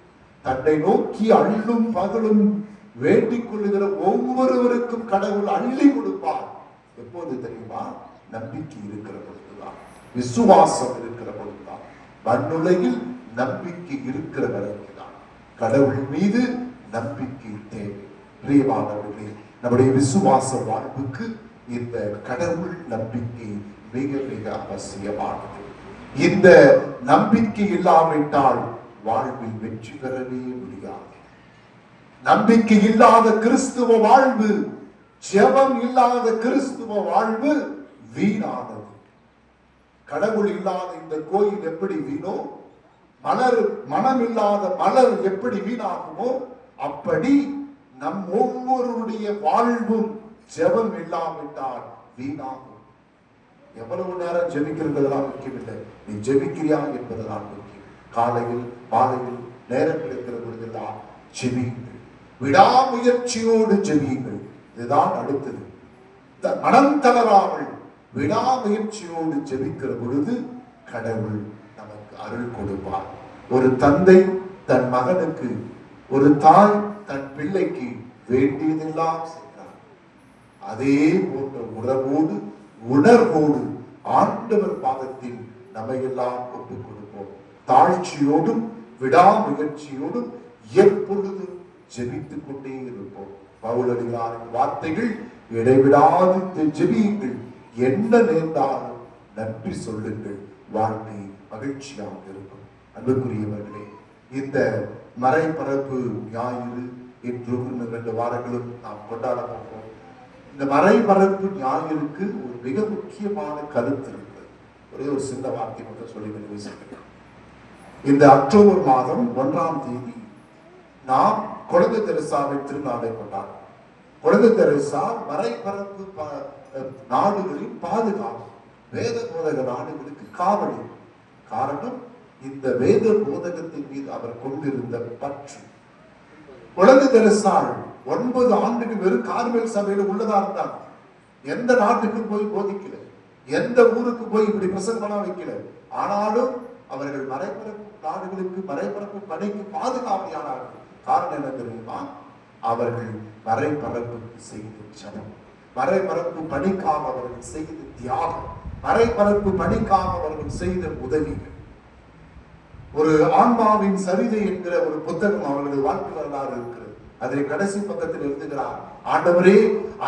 தன்னை நோக்கி அள்ளும் பகலும் வேண்டிக் கொள்ளுகிற ஒவ்வொருவருக்கும் கடவுள் அள்ளி கொடுப்பார். எப்போது தெரியுமா? நம்பிக்கை இருக்கிற பொழுதுதான், விசுவாசம் இருக்கிற பொழுதுதான், மண்ணுலகில் நம்பிக்கை இருக்கிற வரைக்கும் தான். கடவுள் மீது நம்பிக்கை தேவை. பிரியமானவர்களே, நம்முடைய விசுவாச வாழ்வுக்கு இந்த கடவுள் நம்பிக்கை மிக மிக அவசியமானது. இந்த நம்பிக்கை இல்லாவிட்டால் வாழ்வில் வெற்றி பெறவே முடியாது. நம்பிக்கை இல்லாத கிறிஸ்துவ வாழ்வு, ஜெபம் இல்லாத கிறிஸ்துவ வாழ்வு வீணானது. கடவுள் இல்லாத இந்த கோயில் எப்படி வீணோ, மனம் இல்லாத மலர் எப்படி வீணாகுமோ, அப்படி நம் ஒவ்வொருடைய வாழ்வும் ஜெபம் இல்லாவிட்டால் வீணாகும். எவ்வளவு நேரம் ஜெபிக்கிறதெல்லாம் முக்கியமில்லை, நீ ஜெபிக்கிறியா என்பதுதான் முக்கியம். காலையில் மாலையில் நேரம் கிடைக்கிற பொழுதெல்லாம் ஜெபியுங்கள், விடாமுயற்சியோடு ஜெபியுங்கள். இதுதான் அடுத்தது. மனம் தளராமல் விடாமுயற்சியோடு ஜெபிக்கிற பொழுது கடவுள் நமக்கு அருள் கொடுப்பார். ஒரு தந்தை தன் மகனுக்கு, ஒரு தாய் தன் பிள்ளைக்கு வேண்டியதெல்லாம் செய்கிறார். அதே போன்ற உறவோடு உணர்வோடு ஆண்டவர் பாதத்தில் நம்மையெல்லாம் ஒப்புக் கொடுப்போம். தாழ்ச்சியோடும் விடாமுயற்சியோடும் எப்பொழுதும் ஜெபித்துக் கொண்டே இருப்போம். பவுலடிகளாரின் வார்த்தைகள், இடைவிடாது ஜெபியுங்கள், என்ன நேர்ந்தாலும் நன்றி சொல்லுங்கள், வாழ்க்கை மகிழ்ச்சியாக இருக்கும். அன்புக்குரியவர்களே, இந்த மறைபரப்பு ஞாயிறு இன்றும் 2 வாரங்களும் நாம் கொண்டாட போகிறோம். இந்த மறைபரப்பு ஞாயிறுக்கு ஒரு மிக முக்கியமான கருத்து இருக்கு. ஒரே ஒரு சின்ன வார்த்தை மட்டும் சொல்லி நினைவுகிறேன். இந்த அக்டோபர் மாதம் 1ஆம் தேதி நாம் குழந்தை தெரசாவின் திருநாளை கொண்டாடும். குழந்தை தெரசா மறைபரப்பு நாடுகளின் பாதுகாப்பு, வேத போதக நாடுகளுக்கு காவலி. காரணம், இந்த வேத போதகத்தின் மீது அவர் கொண்டிருந்த பற்று. குழந்தை தெரசாள் 9 ஆண்டுகள் வெறும் கார்மேல் சபையில உள்ளதா இருந்தாங்க. எந்த நாட்டுக்கு போய் போதிக்கல, எந்த ஊருக்கு போய் இப்படி பிரசங்கமா வைக்கல. ஆனாலும் அவர்கள் மறைபரப்பு நாடுகளுக்கு, மறைபரப்பு பணிக்கு பாதுகாப்பியானார்கள். காரணம் என்ன தெரியுமா? அவர்கள் மறைபரப்புக்கு செய்த ஜெபம், மறைபரப்பு பணிக்காக அவர்கள் செய்த தியாகம், மறைபரப்பு பணிக்காக அவர்கள் செய்த உதவிகள். ஒரு ஆன்மாவின் சரிதை என்கிற ஒரு புத்தகம் அவர்களது வாழ்க்கை வரலாறு இருக்கிறது. அதில் கடைசி பக்கத்தில் எழுதுகிறார், ஆண்டவரே,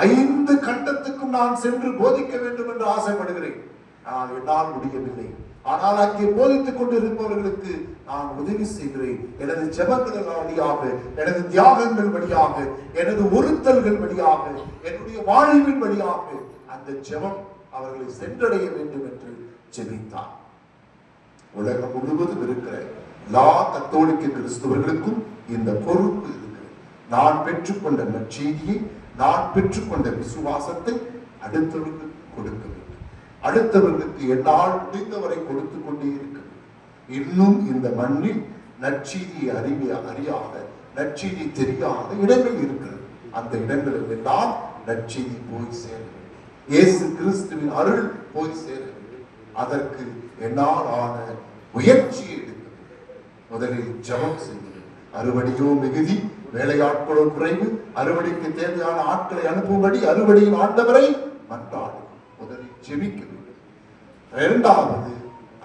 5 கண்டத்துக்கும் நான் சென்று போதிக்க வேண்டும் என்று ஆசைப்படுகிறேன். ஆனால் என்னால் முடியவில்லை. ஆனால் அங்கே போதித்துக் கொண்டு இருப்பவர்களுக்கு நான் உதவி செய்கிறேன். எனது ஜெபங்கள் வழியாக, எனது தியாகங்கள் வழியாக, எனது ஒருத்தல்கள் வழியாக, என்னுடைய வாழ்வின் வழியாக அந்த ஜெபம் அவர்களை சென்றடைய வேண்டும் என்று ஜெபித்தார். உலகம் முழுவதும் இருக்கிற எல்லா கத்தோலிக்க கிறிஸ்தவர்களுக்கும் இந்த பொறுப்பு இருக்கிறது. நான் பெற்றுக்கொண்ட நற்செய்தியை, நான் பெற்றுக்கொண்ட விசுவாசத்தை அடுத்தவர்களுக்கு கொடுக்க வேண்டும். அடுத்தவர்களுக்கு என்னால் முடிந்தவரை கொடுத்து கொண்டே இருக்க வேண்டும். இன்னும் இந்த மண்ணில் நற்செய்தியை அறியாத, நற்செய்தி தெரியாத இடங்கள் இருக்கிறது. அந்த இடங்களில் எல்லாம் நற்செய்தி போய் சேர வேண்டும். இயேசு கிறிஸ்துவின் அருள் போய் சேர வேண்டும். அதற்கு என்னால் ஆன முயற்சியை எடுக்க வேண்டும். முதலில் ஜெபம் செய்வது. அறுவடையோ மிகுதி, வேலையாட்களோ குறைவு. அறுவடைக்கு தேவையான ஆட்களை அனுப்பும்படி அறுவடையின் ஆண்டவரை மன்றாடு. முதலில் ஜெபிக்க வேண்டும். 2வது,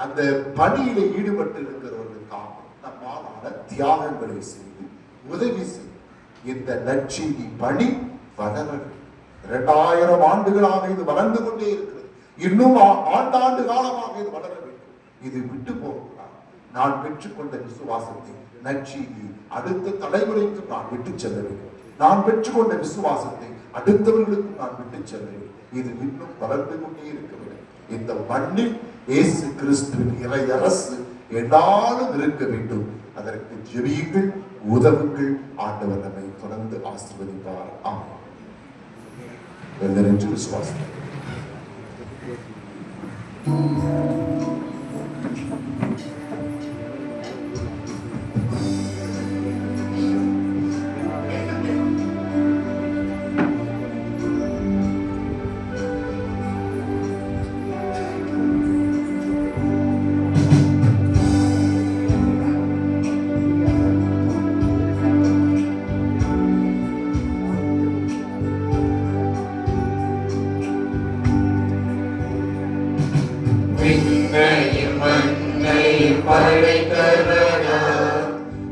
அந்த பணியில ஈடுபட்டு இருக்கிறவர்களுக்காக நம்மாலான தியாகங்களை செய்து உதவி செய்து இந்த நற்செய்தி பணி வளர. 2000 ஆண்டுகளாக இது வளர்ந்து கொண்டே இருக்கிறது. இன்னும் ஆண்டாண்டு காலமாக இது வளர வேண்டும். இது விட்டு போகக்கூடாது. நான் பெற்றுக்கொண்ட விசுவாசத்தை, நற்செய்தி அடுத்த தலைமுறைக்கு நான் விட்டு செல்ல வேண்டும். நான் பெற்றுக்கொண்ட விசுவாசத்தை அடுத்தவர்களுக்கு நான் விட்டு செல்ல வேண்டும். இது இன்னும் வளர்ந்து கொண்டே இருக்க வேண்டும். இந்த மண்ணில் இயேசு கிறிஸ்துவின் இறை அரசு என்னாலும் இருக்க வேண்டும். அதற்கு ஜெபியுங்கள், உதவுங்கள். ஆண்டவர் நம்மை தொடர்ந்து ஆசீர்வதிப்பார். ஆமென். எழுந்திருந்து விசுவாசம். விண்ணையும் மண்ணையும் படைத்தவரோ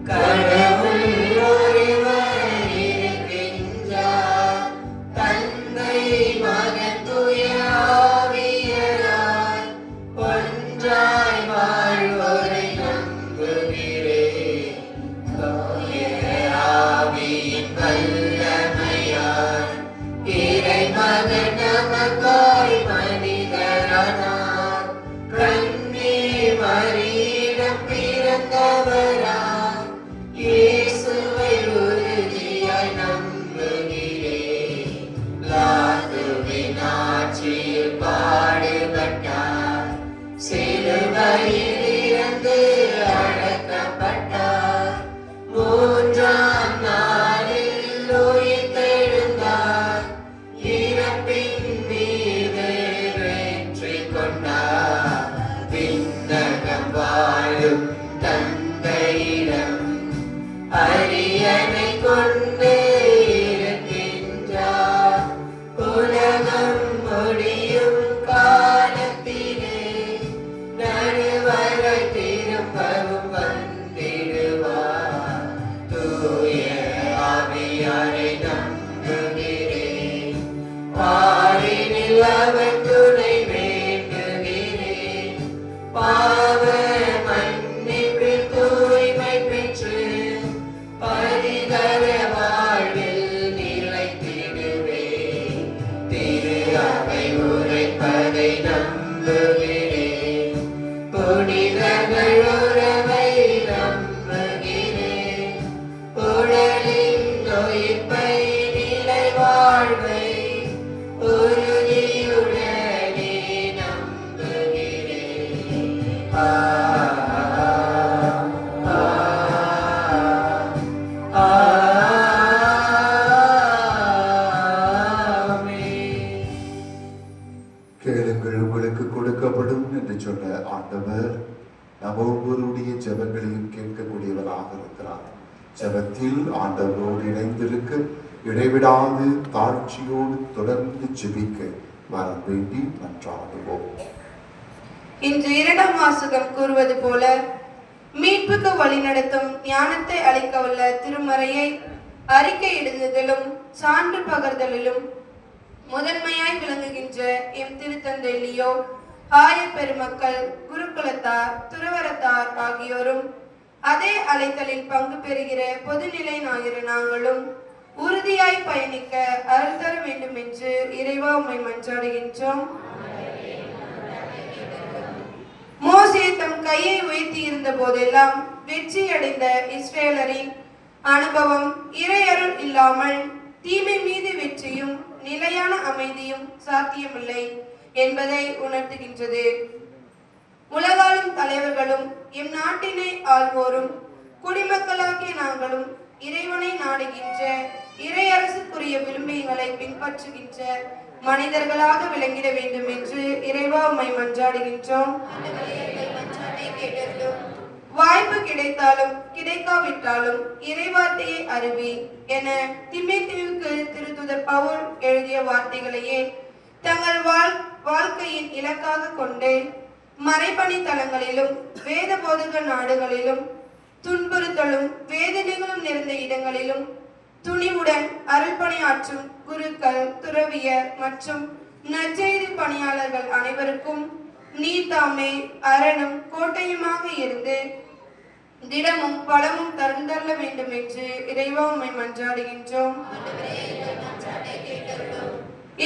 கடவுள் ஒருவர் இருக்கின்றார். தந்தை மகன் தூய ஆவியராய் ஒன்றாய் வாழ்வோரை நம்புகிறேன். தூய ஆவியின் வல்லமையால் இறைமகன் நமக்காய் மனிதரானார். கன்னி மரியிடம் பிறந்தவராம் இயேசுவை உறுதியாய் நம்புகிறேன். லாதுவின் ஆட்சியில் பாடுபட்டார், சிலுவையில் இருந்து அடக்கப்பட்டார், மூன்றாம் நாளில் உயிர்த்தெழுந்தார், இறப்பின் மீது வெற்றி கொண்டார். விண்ணகம் வாழும் தந்தையிடம் அரியணை கொண்டு இருக்கின்றார். உலகம் முடியும் காலத்திலே நடுவரை திரும்பவும் வந்திடுவார். தூய ஆவியாரை நம்புகிறேன், பாரினில் அவர் துணை வேண்டுகிறேன். பாவ மன்னிப்பில் தூய்மை பெற்று பரிகர வாழ்வில் நிலைத்திடுவேன். திரு அவை உரைப்பதை நம்புகிறேன், புனிதர்கள் உறவை நம்புகிறேன். உடலின் நோய்ப்பை நிலை வாழ்வை உறுதியுடனே நம்புகிறேன். கேளுங்கள் உங்களுக்கு கொடுக்கப்படும் என்று சொன்ன ஆண்டவர் நம் ஒவ்வொருடைய ஜெபங்களையும் கேட்கக்கூடியவராக இருக்கிறார். ஜெபத்தில் ஆண்டவரோடு இணைந்திருக்க இடைவிடாது தாழ்ச்சியோடு தொடர்ந்து ஜெபிக்க வரம் வேண்டி மன்றாடுவோம். இன்று இரண்டாம் வாசகம் கூறுவது போல மீட்புக்கு வழிநடத்தும் ஞானத்தை அளிக்கவல்ல திருமறையை அறிக்கையிடுதலிலும் சான்று பகர்தலிலும் முதன்மையாய் விளங்குகின்ற எம் திருத்தந்தை லியோ, ஆய பெருமக்கள், குருகுலத்தார், துறவரத்தார் ஆகியோரும் அதே அழைத்தலில் பங்கு பெறுகிற பொதுநிலை ஞாயிறு நாங்களும் உறுதியாய் பயணிக்க அருள் தர வேண்டும் என்று இறைவா உம்மை மன்றாடுகின்றோம். மோசே தம் கையை உயர்த்தி இருந்த போதெல்லாம் வெற்றி அடைந்த இஸ்ரேலரின் அனுபவம் இறையருள் இல்லாமல் தீமை மீது வெற்றியும் நிலையான அமைதியும் சாத்தியமில்லை என்பதை உணர்த்துகின்றது. உலகாளும் தலைவர்களும் எம் நாட்டினை ஆள்வோரும் குடிமக்களாகிய நாங்களும் இறைவனை நாடுகின்ற இறையரசுக்குரிய விரும்பியங்களை பின்பற்றுகின்ற மனிதர்களாக விளங்கிட வேண்டும் என்று இறைவா உம்மை மன்றாடுகின்றோம். வாய்ப்பு கிடைத்தாலும் கிடைக்காவிட்டாலும் இறைவார்த்தையை அறிவி என தீமோத்தேயுவுக்கு திருத்தூதர் பவுல் எழுதிய வார்த்தைகளையே தங்கள் வாழ்க்கையின் இலக்காக கொண்டு மறைபணி தலங்களிலும் வேத போதக நாடுகளிலும் துன்புறுத்தலும் வேதனைகளும் நிறைந்த இடங்களிலும் துணிவுடன் அருள்பணியாற்றும் குருக்கள், துறவியர் மற்றும் நற்செய்தி பணியாளர்கள் அனைவருக்கும் நீர் தாமே அரணும் கோட்டையுமாக இருந்து திடமும் பலமும் தருந்தள்ள வேண்டும் என்று இறைவா உம்மை மன்றாடுகின்றோம்.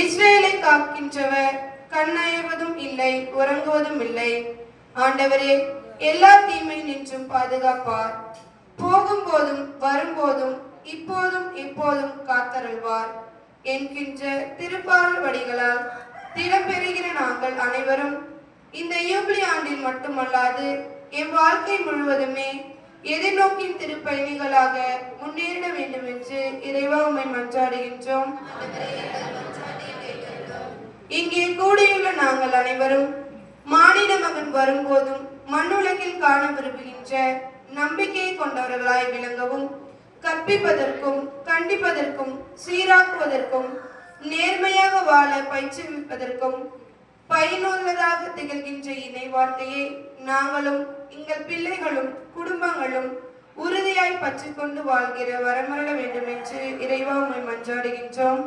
இஸ்ரேலை காக்கின்றவர் கண்ணயர்வதும் இல்லை, உறங்குவதும் இல்லை. ஆண்டவரே, எல்லா தீமை நின்றும் பாதுகாப்பார். போகும் போதும் வரும்போதும் இப்போதும் எப்போதும் காத்தருள்வார். என்கின்ற திருப்பால் வடிகளால் திடம்பெறுகிற நாங்கள் அனைவரும் இந்த யூபிலி ஆண்டில் மட்டுமல்லாது என் வாழ்க்கை முழுவதுமே எதிர்நோக்கின் திருப்பயணிகளாக முன்னேறிட வேண்டும் என்று இறைவா உம்மை மன்றாடுகின்றோம். இங்கே கூடியுள்ள நாங்கள் அனைவரும் மானிட மகன் வரும்போதும் மண்ணுலகில் காண விரும்புகின்ற நம்பிக்கையை கொண்டவர்களாய் விளங்கவும், கற்பிப்பதற்கும் கண்டிப்பதற்கும் சீராக்குவதற்கும் நேர்மையாக வாழ பயிற்றுவிப்பதற்கும் பயனுள்ளதாக திகழ்கின்ற இணை வார்த்தையை நாங்களும் எங்கள் பிள்ளைகளும் குடும்பங்களும் உறுதியாய் பற்றி கொண்டு வாழ்கிற வரமருள வேண்டும் என்று இறைவா உம்மை மன்றாடுகின்றோம்.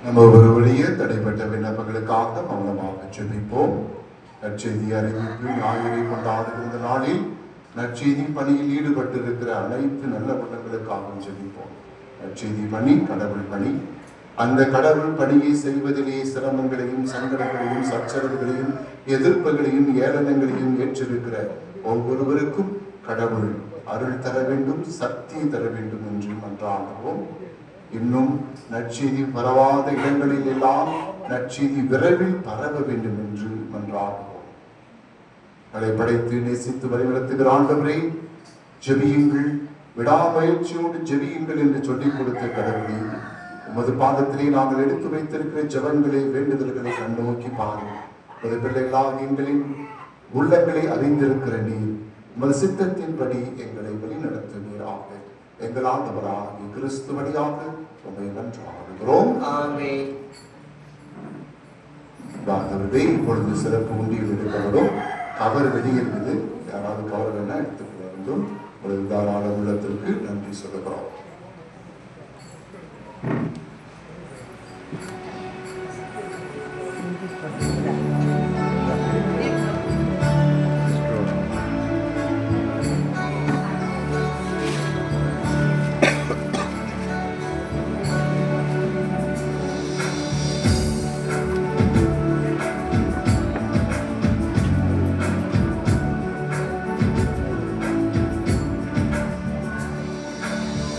நம்ம ஒரு வழியே தடைப்பட்ட விண்ணப்பங்களுக்காக மௌனமாக ஜெபிப்போம். நற்செய்தி அறிவிப்பு ஞாயிறை கொண்டாடுகின்ற நாளில் நற்செய்தி பணியில் ஈடுபட்டிருக்கிற அனைத்து நல்ல உள்ளங்களுக்காக ஜெபிப்போம். நற்செய்தி பணி கடவுள் பணி. அந்த கடவுள் பணியை செய்வதிலே சிரமங்களையும் சங்கடங்களையும் சச்சரவுகளையும் எதிர்ப்புகளையும் ஏளனங்களையும் ஏற்றிருக்கிற ஒவ்வொருவருக்கும் கடவுள் அருள் தர வேண்டும், சக்தி தர வேண்டும் என்று மன்றாடுவோம். இன்னும் நற்செய்தி பரவாத இடங்களில் எல்லாம் நற்செய்தி விரைவில் பரவ வேண்டும் என்று மன்றாடுவோம். களை படைத்து நேசித்து வழிநடத்துகிற ஆண்டவரே, ஜெபியுங்கள், விடாமுயற்சியோடு ஜெபியுங்கள் என்று சொல்லிக் கொடுத்த கடவுளே, உமது பாதத்திலே நாங்கள் எடுத்து வைத்திருக்கிற ஜெபங்களை வேண்டுதல்களை கண்ணோக்கி பாருங்கள். உமது பிள்ளைகளாக எங்களின் உள்ளங்களை அறிந்திருக்கிற நீர் உமது சித்தத்தின்படி எங்களை வழிநடத்துவீராக. எங்கள் ஆண்டவராகிய கிறிஸ்து வழியாக உம்மை நன்றாடுகிறோம். ஆமென். ஆண்டவரே, இப்பொழுது சிறப்பு உண்டியில் இருக்கிறோம். கவர் வெளியிருந்தது, யாராவது கவர் வேணா எடுத்துக்கொள்ள வேண்டும். ஒரு தாராள உள்ளத்திற்கு நன்றி சொல்லுகிறோம்.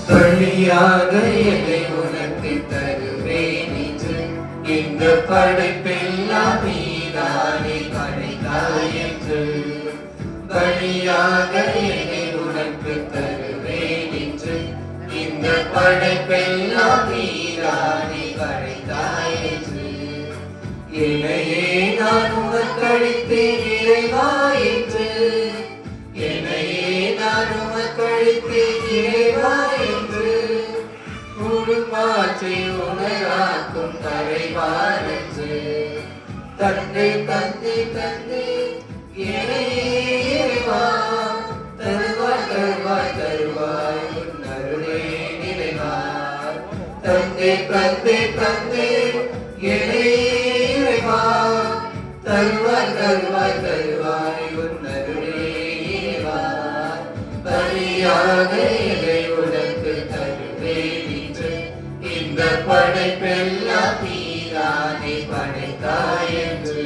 பலியாக என்னை உனக்கு தருவேன் என்று இந்த படைப்பெல்லாம் நீதானே படைத்தாய் என்று. பலியாக என்னை உனக்கு தருவேன் என்று இந்த படைப்பெல்லாம் நீதானே படைத்தாய் என்று. என்னையே நான் உனக்கு அளித்தேன் இறைவா என்று. என்னையே நான் உனக்கு அளித்தேன் இறைவா என்று. உருமாற்றி உணராக்கும் தலைவார் என்று. தந்தை தந்தை தந்தை இறைவா, தருவாய் தருவாய் தருவாய் உன் அருளே நிறைவாய். தந்தை தந்தை தந்தை இறைவா, தருவாய் தருவாய் தருவாய் உன் அருளே நிறைவாய். பலியாக என்னை உனக்கு தருவேன் என்று இந்த படைப்பெல்லாம் நீதானே படைத்தாய் என்று.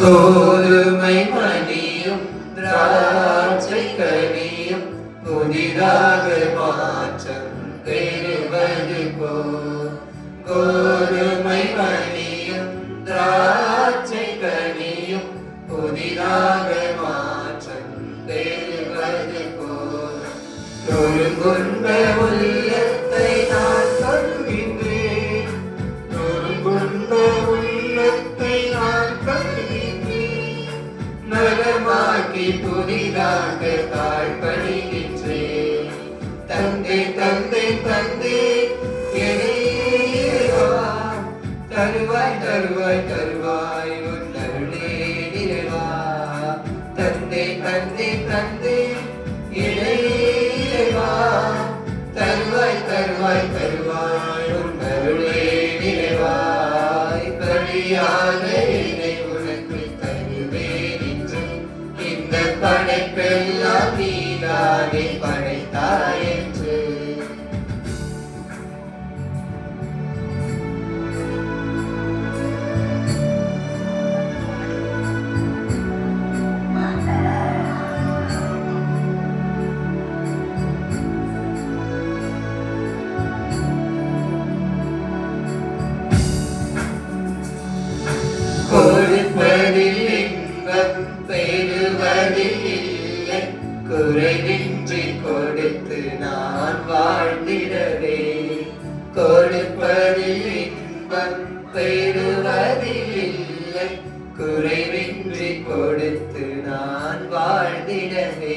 கோதுமை மணியும் திராட்சை கனியும் புதிதாக மாற்றம் பெறுவது போல். கோதுமை மணியும் திராட்சை கனியும் புதிதாக மாற்றம் பெறுவது போல். நொறுங்குண்ட உள்ளத்தை நான் கருகின்றேன். நொறுங்குண்ட உள்ளத்தை நான் கருகின்றேன். நலமாக்கி புதிதாக தாழ்படுகின்றேன். தந்தை தந்தை தந்தை இறைவா, தருவாய் தருவாய் தருவாய் உன் அருளே நிறைவா. தந்தை தந்தை தந்தை இறைவா, தருவாய் தருவாய் தருவாய் உன் அருளே நிறைவாய். பலியாக என்னை உனக்கு தருவேன் என்று இந்த படைப்பெல்லாம் நீதானே படைத்தாய் என்று. வாழ்ந்திடவே கொடுப்பதில் இன்பம் பெறுவதில் இல்லை குறைவின்றி கொடுத்து நான் வாழ்ந்திடவே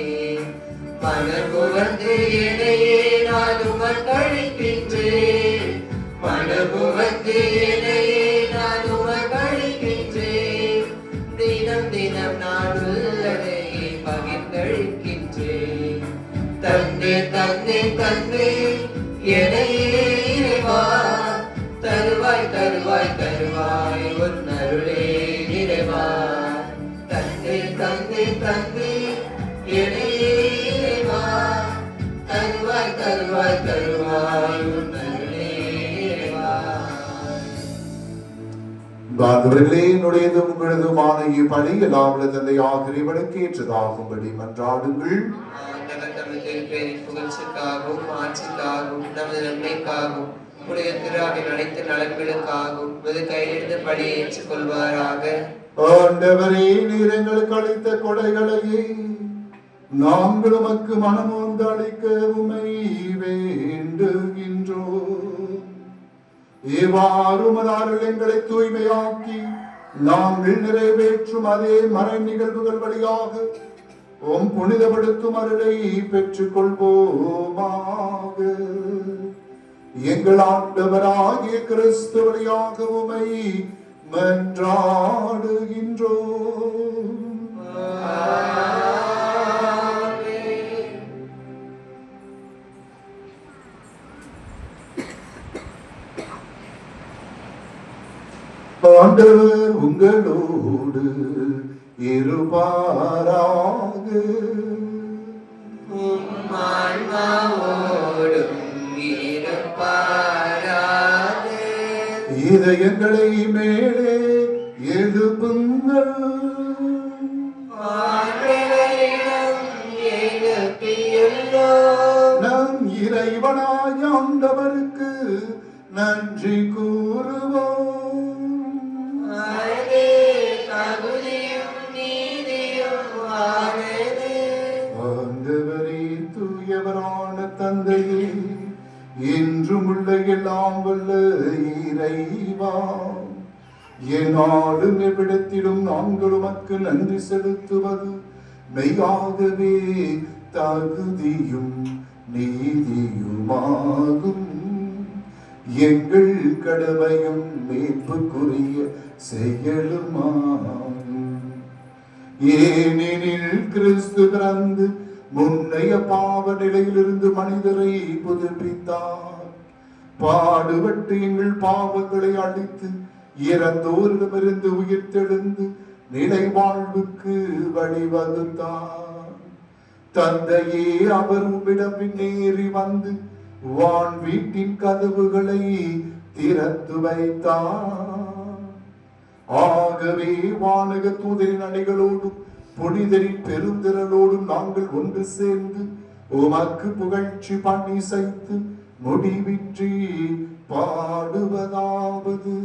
மனமுவந்து என்னையே நான் உமக்களிக்கின்றேன் மனமுவந்து என்னையே நான் உமக்களிக்கின்றேன் தினம் தினம் நான் உள்ளதையே பகிர்ந்தளிக்கின்றேன் தந்தே தந்தே தந்தே என்னையே இறைவா தருவாய் தருவாய் தருவாய் உன் அருளே நிறைவா தந்தே தந்தே தந்தே என்னையே இறைவா தருவாய் தருவாய் தருவாய் உன் அருளே நிறைவா. பாந்தவர்களே, என்னுடையதும் உங்களதுமான இப்பணி எல்லாம் தந்தை ஆகியவனுக்கு ஏற்றதாகும்படி மன்றாடுங்கள். ஆண்டவர் நமது திருப்பெயரின் புகழ்ச்சிக்காகவும் ஆட்சிக்காகவும் நமது நன்மைக்காகவும் உடைய திருவின் அனைத்து நலன்களுக்காகவும் உமது கையிலிருந்து பணியை ஏற்றுக் கொள்வாராக. ஆண்டவரே, நீர் எங்களுக்கு அளித்த கொடைகளையே நாங்கள் உமக்கு மனமோந்து அளிக்க உமை வேண்டுகின்றோம். இவ்வாறு உமதார்கள் எங்களை தூய்மையாக்கி நாங்கள் நிறைவேற்றும் அதே மறை நிகழ்வுகள் வழியாக உம் புனிதப்படுத்தும் அருளை பெற்றுக் கொள்வோமாக. எங்கள் ஆண்டவராகிய கிறிஸ்து வழியாக உமை மன்றாடுகின்றோம். ஆண்டவர் உங்களோடு இருப்பாராக. இதயங்களை மேலே எழுப்புங்கள். நம் இறைவனாய் ஆண்டவருக்கு நன்றி கூறுவோம். ஆண்டவரே, தூயவரான தந்தையே, என்றும் உள்ள எல்லாம் வல்ல இறைவா, என்னாலும் எவ்விடத்திலும் நாங்கள் உமக்கு நன்றி செலுத்துவது மெய்யாகவே தகுதியும் நீதியுமாகும். எங்கள் கடமையும் மீட்புக்குரிய செயலுமாகும். ஏனெனில் கிறிஸ்து பிறந்து முன்னைய பாவ நிலையிலிருந்து மனிதரை புதுப்பித்தார். பாடுபட்டு எங்கள் பாவங்களை அழித்து இறந்தோரிடமிருந்து உயிர்த்தெழுந்து நிலை வாழ்வுக்கு வழிவகுத்தார். தந்தையே, அவர் உம்மிடம் பின்னேறி வந்து வான் வீட்டின் கதவுகளை திறந்து வைத்தார். ஆகவே வானக தூதரின் அணிகளோடும் புனிதரின் பெருந்திரளோடும் நாங்கள் ஒன்று சேர்ந்து உமக்கு புகழ்ச்சி பண்ணி சைத்து முடிவின்றி பாடுவதாவது.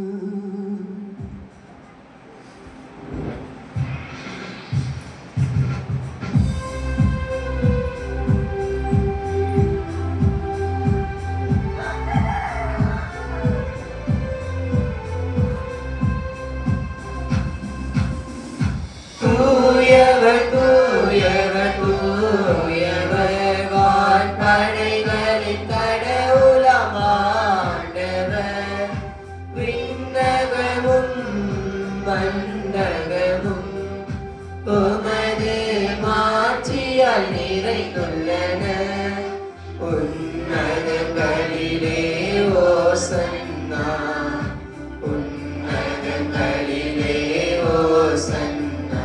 தூயவர் தூயவர் தூயவர் வான்படைகளின் கடவுளமாண்டவர். விண்ணகமும் மண்டகமும் உமது மாட்சியால் நிறைந்துள்ளன. உன்னதங்களிலே ஓசன்னா, உன்னதங்களிலே ஓசன்னா.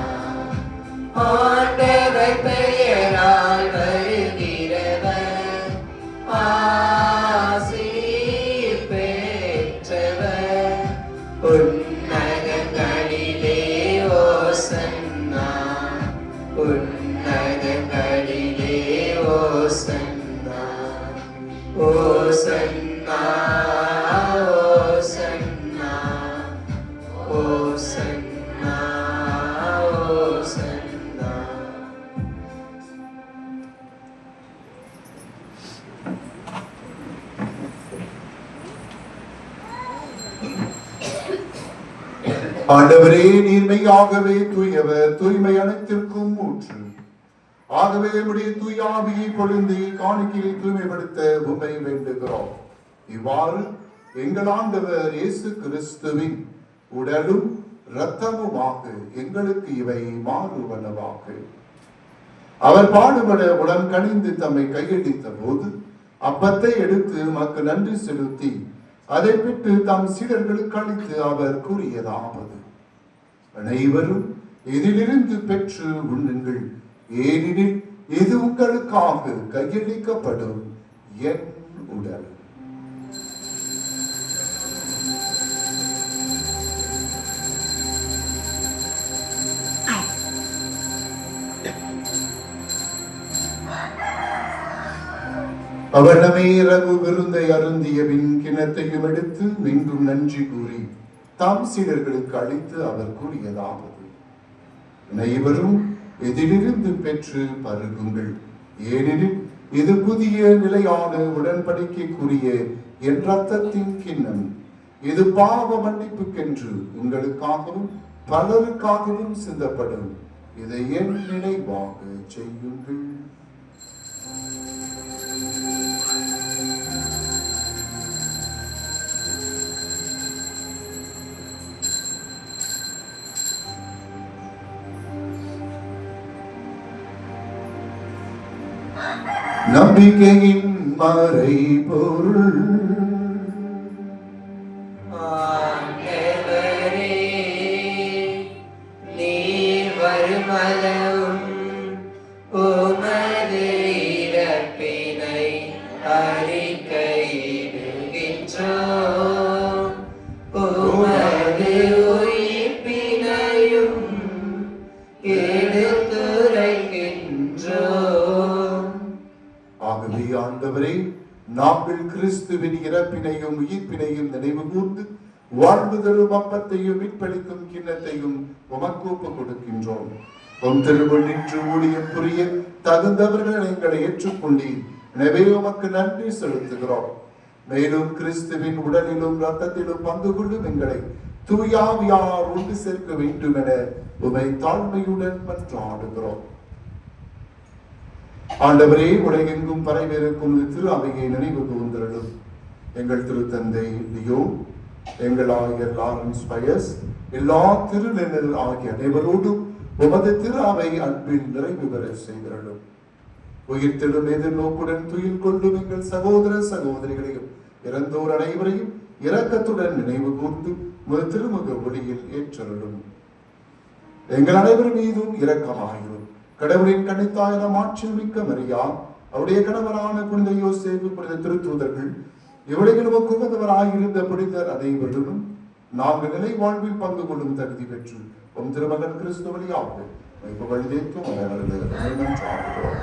ஆண்டவர் பெயரால் வருகிறவர் ஆசீர் பெற்றவர். உன்னதங்களிலே ஓசன்னா, உன்னதங்களிலே ஓசன்னா. ஓசன்னா ஓசன்னா ஓசன்னா ஓசன்னா. ஆண்டவரே, நீர்மையாகவே தூயவர், தூய்மை அனைத்திற்கும் ஊற்று. ஆகவே உடைய தூய ஆவியை பொழிந்து காணிக்கையை தூய்மைப்படுத்த உம்மை வேண்டுகிறோம். இவ்வாறு எங்கள் ஆண்டவர் இயேசு கிறிஸ்துவின் உடலும் இரத்தமுமாக எங்களுக்கு இவை மாறுவனவாக. அவர் பாடுபட உடன் கணிந்து தம்மை கையளித்த போது அப்பத்தை எடுத்து மக்கு நன்றி செலுத்தி அதை பெற்று தம் சீடர்களுக்கு அளித்து அவர் கூறியதாவது: அனைவரும் இதிலிருந்து பெற்று உண்ணுங்கள், ஏனெனில் இது உங்களுக்காக கையளிக்கப்படும் என் உடல். அவர் நம்மை இரவு விருந்தை அருந்தியபின் கிணத்தையும் எடுத்து மீண்டும் நன்றி கூறி தாம் சீடர்களுக்கு அளித்து அவர் கூறியதாவது: அனைவரும் இதிலிருந்து பெற்று பருகுங்கள், ஏனெனில் இது புதிய நிலையான உடன்படிக்கைக்குரிய என் இரத்தத்தின் கிண்ணம். இது பாவ மன்னிப்புக்கென்று உங்களுக்காகவும் பலருக்காகவும் சிந்தப்படும். இதை என் நினைவாக செய்யுங்கள். நம்பிக்கையின் மறைபொருள். ஆண்டவரே, நீர் வருமளவும் உமது இறப்பினை அறிக்கையிடுகின்றோம், உமது உயிர்ப்பினையும் எடுத்துரைக்கின்றோம். ஆகவே ஆண்டவரே, நாங்கள் கிறிஸ்துவின் இறப்பினையும் உயிர்ப்பினையும் நினைவு கூர்ந்து வாழ்வு தரும் அப்பத்தையும் மீட்பளிக்கும் கிண்ணத்தையும் உமக்கு ஒப்புக் கொடுக்கின்றோம். உம் திருமுன் நின்று ஊழியம் புரிய தகுந்தவர்கள் எங்களை ஏற்றுக்கொண்டீர். எனவே உமக்கு நன்றி செலுத்துகிறோம். மேலும் கிறிஸ்துவின் உடலிலும் இரத்தத்திலும் பங்கு கொள்ளும் எங்களை தூயாவியார் ஒன்று சேர்க்க வேண்டும் என உமை தாழ்மையுடன் மன்றாடுகிறோம். ஆண்டவரே, உலகெங்கும் பரவிருக்கும் திரு அவையை நினைவு கூர்ந்தருளும். எங்கள் திருத்தந்தை லியோ, எங்கள் ஆயர் லாரன்ஸ் பயஸ், எல்லா திருநிழல் ஆகிய அனைவரோடும் உமது திரு அவை அன்பில் நிறைவு பெற செய்தருளும். உயிர்த்தெழும் எதிர்நோக்குடன் துயில் கொள்ளும் எங்கள் சகோதர சகோதரிகளையும் இறந்தோர் அனைவரையும் இரக்கத்துடன் நினைவு கூர்ந்து உமது திருமுக ஒளியில் ஏற்றருளும். எங்கள் அனைவர் மீதும் இரக்கமாயிரும். கடவுளின் கன்னித்தாயான மாட்சியில் மிக்க மரியா, அவருடைய கணவரான புனித யோசேப்பு, புனித திருத்தூதர்கள், இவளைகளும் உகந்தவராயிருந்த புனிதர் அனைவரிலும் நாங்கள் நிலை வாழ்வில் பங்கு கொள்ளும் தகுதி பெற்று உம் திருமகன் கிறிஸ்து வழியாக வழிதேற்றும் மன்றாடுகிறோம்.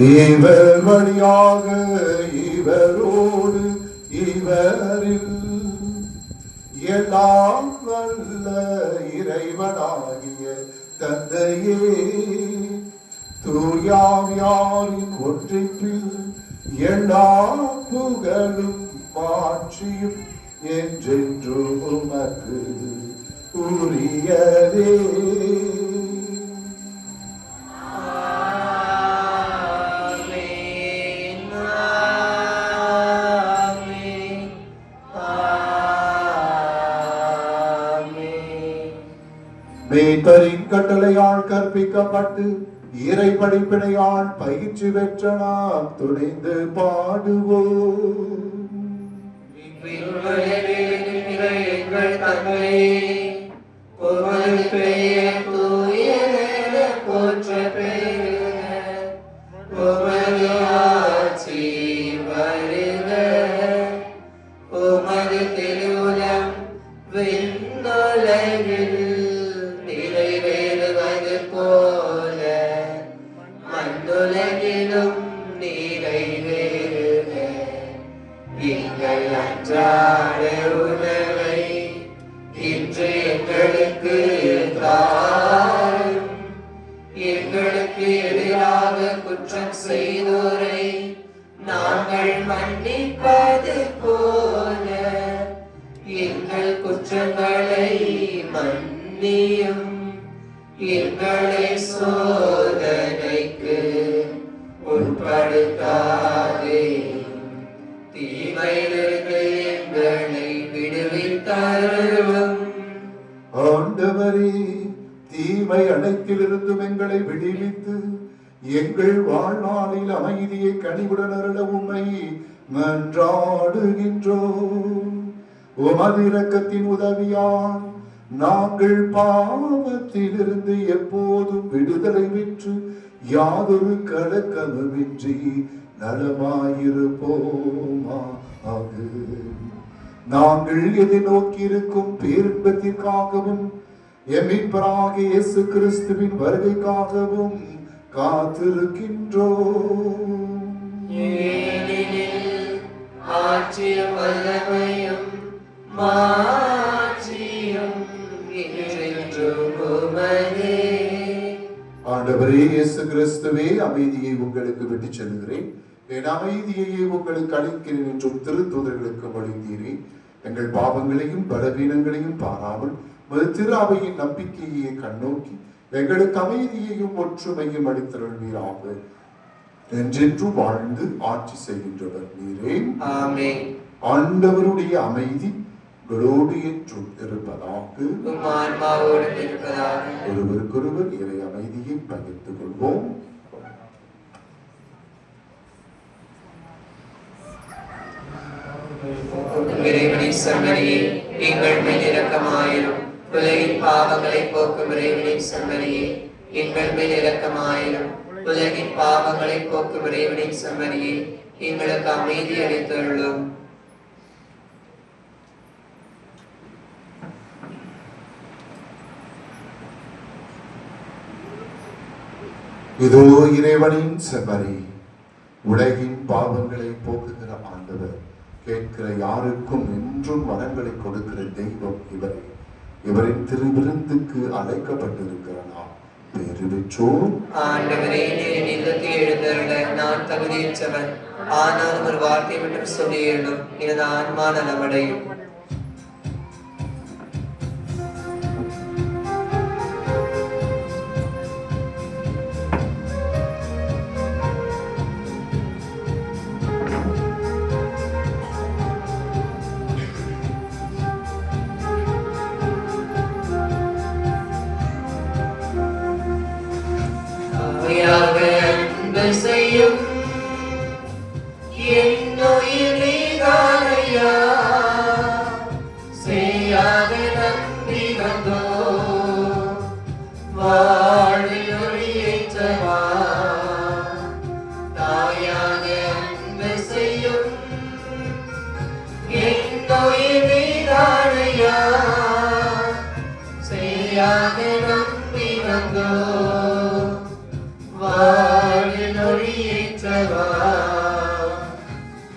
இவர் வழியாக இவரோடு இவரில் எல்லாம் வல்ல இறைவனாகிய தந்தையே, தூயாவியாரின் ஒன்றிப்பில் எல்லா புகழும் மாட்சியும் என்றென்று உமக்கு உரியதே. மேய்ப்பரின் கட்டளையால் கற்பிக்கப்பட்டு இறை படிப்பினையால் பயிற்சி பெற்ற நாம் துணைந்து பாடுவோம். எங்கள் தந்தையே, உமது பெயர் தூயதென போற்ற பெறுக. உமது ஆட்சி வருக. உமது திருவுளம் விண்ணுலகில் நிறைவேறுவது போல மண்ணுலகிலும் நிறைவேறுக. எங்கள் அன்றாட உணவை இன்று எங்களுக்கு தாரும். எங்களுக்கு எதிராக குற்றம் செய்தோரை நாங்கள் மன்னிப்பது போல எங்கள் குற்றங்களை மன்னியும். எங்களை சோதனைக்கு உட்படுத்தாதே, தீமையிலிருந்து எங்களை விடுவித்தருளும். ஆண்டவரே, தீமை அனைத்திலிருந்தும் எங்களை விடுவித்து எங்கள் வாழ்நாளில் அமைதியை கனிவுடன் அருள உம்மை மன்றாடுகின்றோம். உமது இரக்கத்தின் உதவியால் நாங்கள் பாவத்திலிருந்து எப்போதும் விடுதலை பெற்று யாதொரு கலக்கமுமின்றி நலமாயிருப்போமாக. நாங்கள் எதிர்நோக்கியிருக்கும் பேரின்பத்திற்காகவும் எம்மிப்பராகிய இயேசு கிறிஸ்துவின் வருகைக்காகவும் காத்திருக்கின்றோம். ஏனெனில் ஆட்சியும் வல்லமையும் மாட்சியும் என்றென்றும் உமதே. ஆண்டவரே இயேசு கிறிஸ்துவே, அமைதியை உங்களுக்கு விட்டுச் செல்கிறேன், என் அமைதியையே உங்களுக்கு அளிக்கிறேன் என்றும் திருத்தூதர்களுக்கு மொழிந்தீரே. எங்கள் பாவங்களையும் பலவீனங்களையும் பாராமல் திரு அவையின் நம்பிக்கையை கண்ணோக்கி எங்களுக்கு அமைதியையும் ஒற்றுமையும் அளித்தருள்வீராக. என்றென்றும் வாழ்ந்து ஆட்சி செய்கின்றவர் நீரே. ஆமென். ஆண்டவருடைய அமைதி உங்களோடு என்றும் இருப்பதாக. ஒருவருக்கொருவர் இறை அமைதியை பகிர்ந்து கொள்வோம். இறைவனின் செம்மறியே, எங்கள் மேல் இரக்கமாயிரும். உலகின் பாவங்களை போக்கும் இறைவனின் செம்மறியே, எங்கள் மேல் இரக்கமாயிரும். உலகின் பாவங்களை போக்கும் இறைவனின் செம்மறியே, எங்களுக்கு அமைதி அளித்தருளும். இதோ இறைவனின் செம்மறி, உலகின் பாவங்களை போக்குகிற ஆண்டவர். கேட்கிற யாருக்கும் என்றும் வரங்களை கொடுக்கிற தெய்வம் இவரே. இவரின் திருவிருந்துக்கு அழைக்கப்பட்டிருக்கிற நாம் பேறு பெற்றோம். ஆண்டவரே, நீர் இல்லத்தில் எழுந்தருள நான் தகுதியற்றவன். ஆனால் ஒரு வார்த்தை மட்டும் சொல்லி எழும், எனது ஆன்மா நலமடையும். அன்பு செய்யும் என்னுயிரிதானையா, செய்யாக நம்பி வந்தோ வாழில் ஒளியேற்றவா. தாயாக அன்பு செய்யும் என்னுயிரிதானையா, செய்யாக நம்பி வந்தோ வாழில் ஒளியேற்றவா.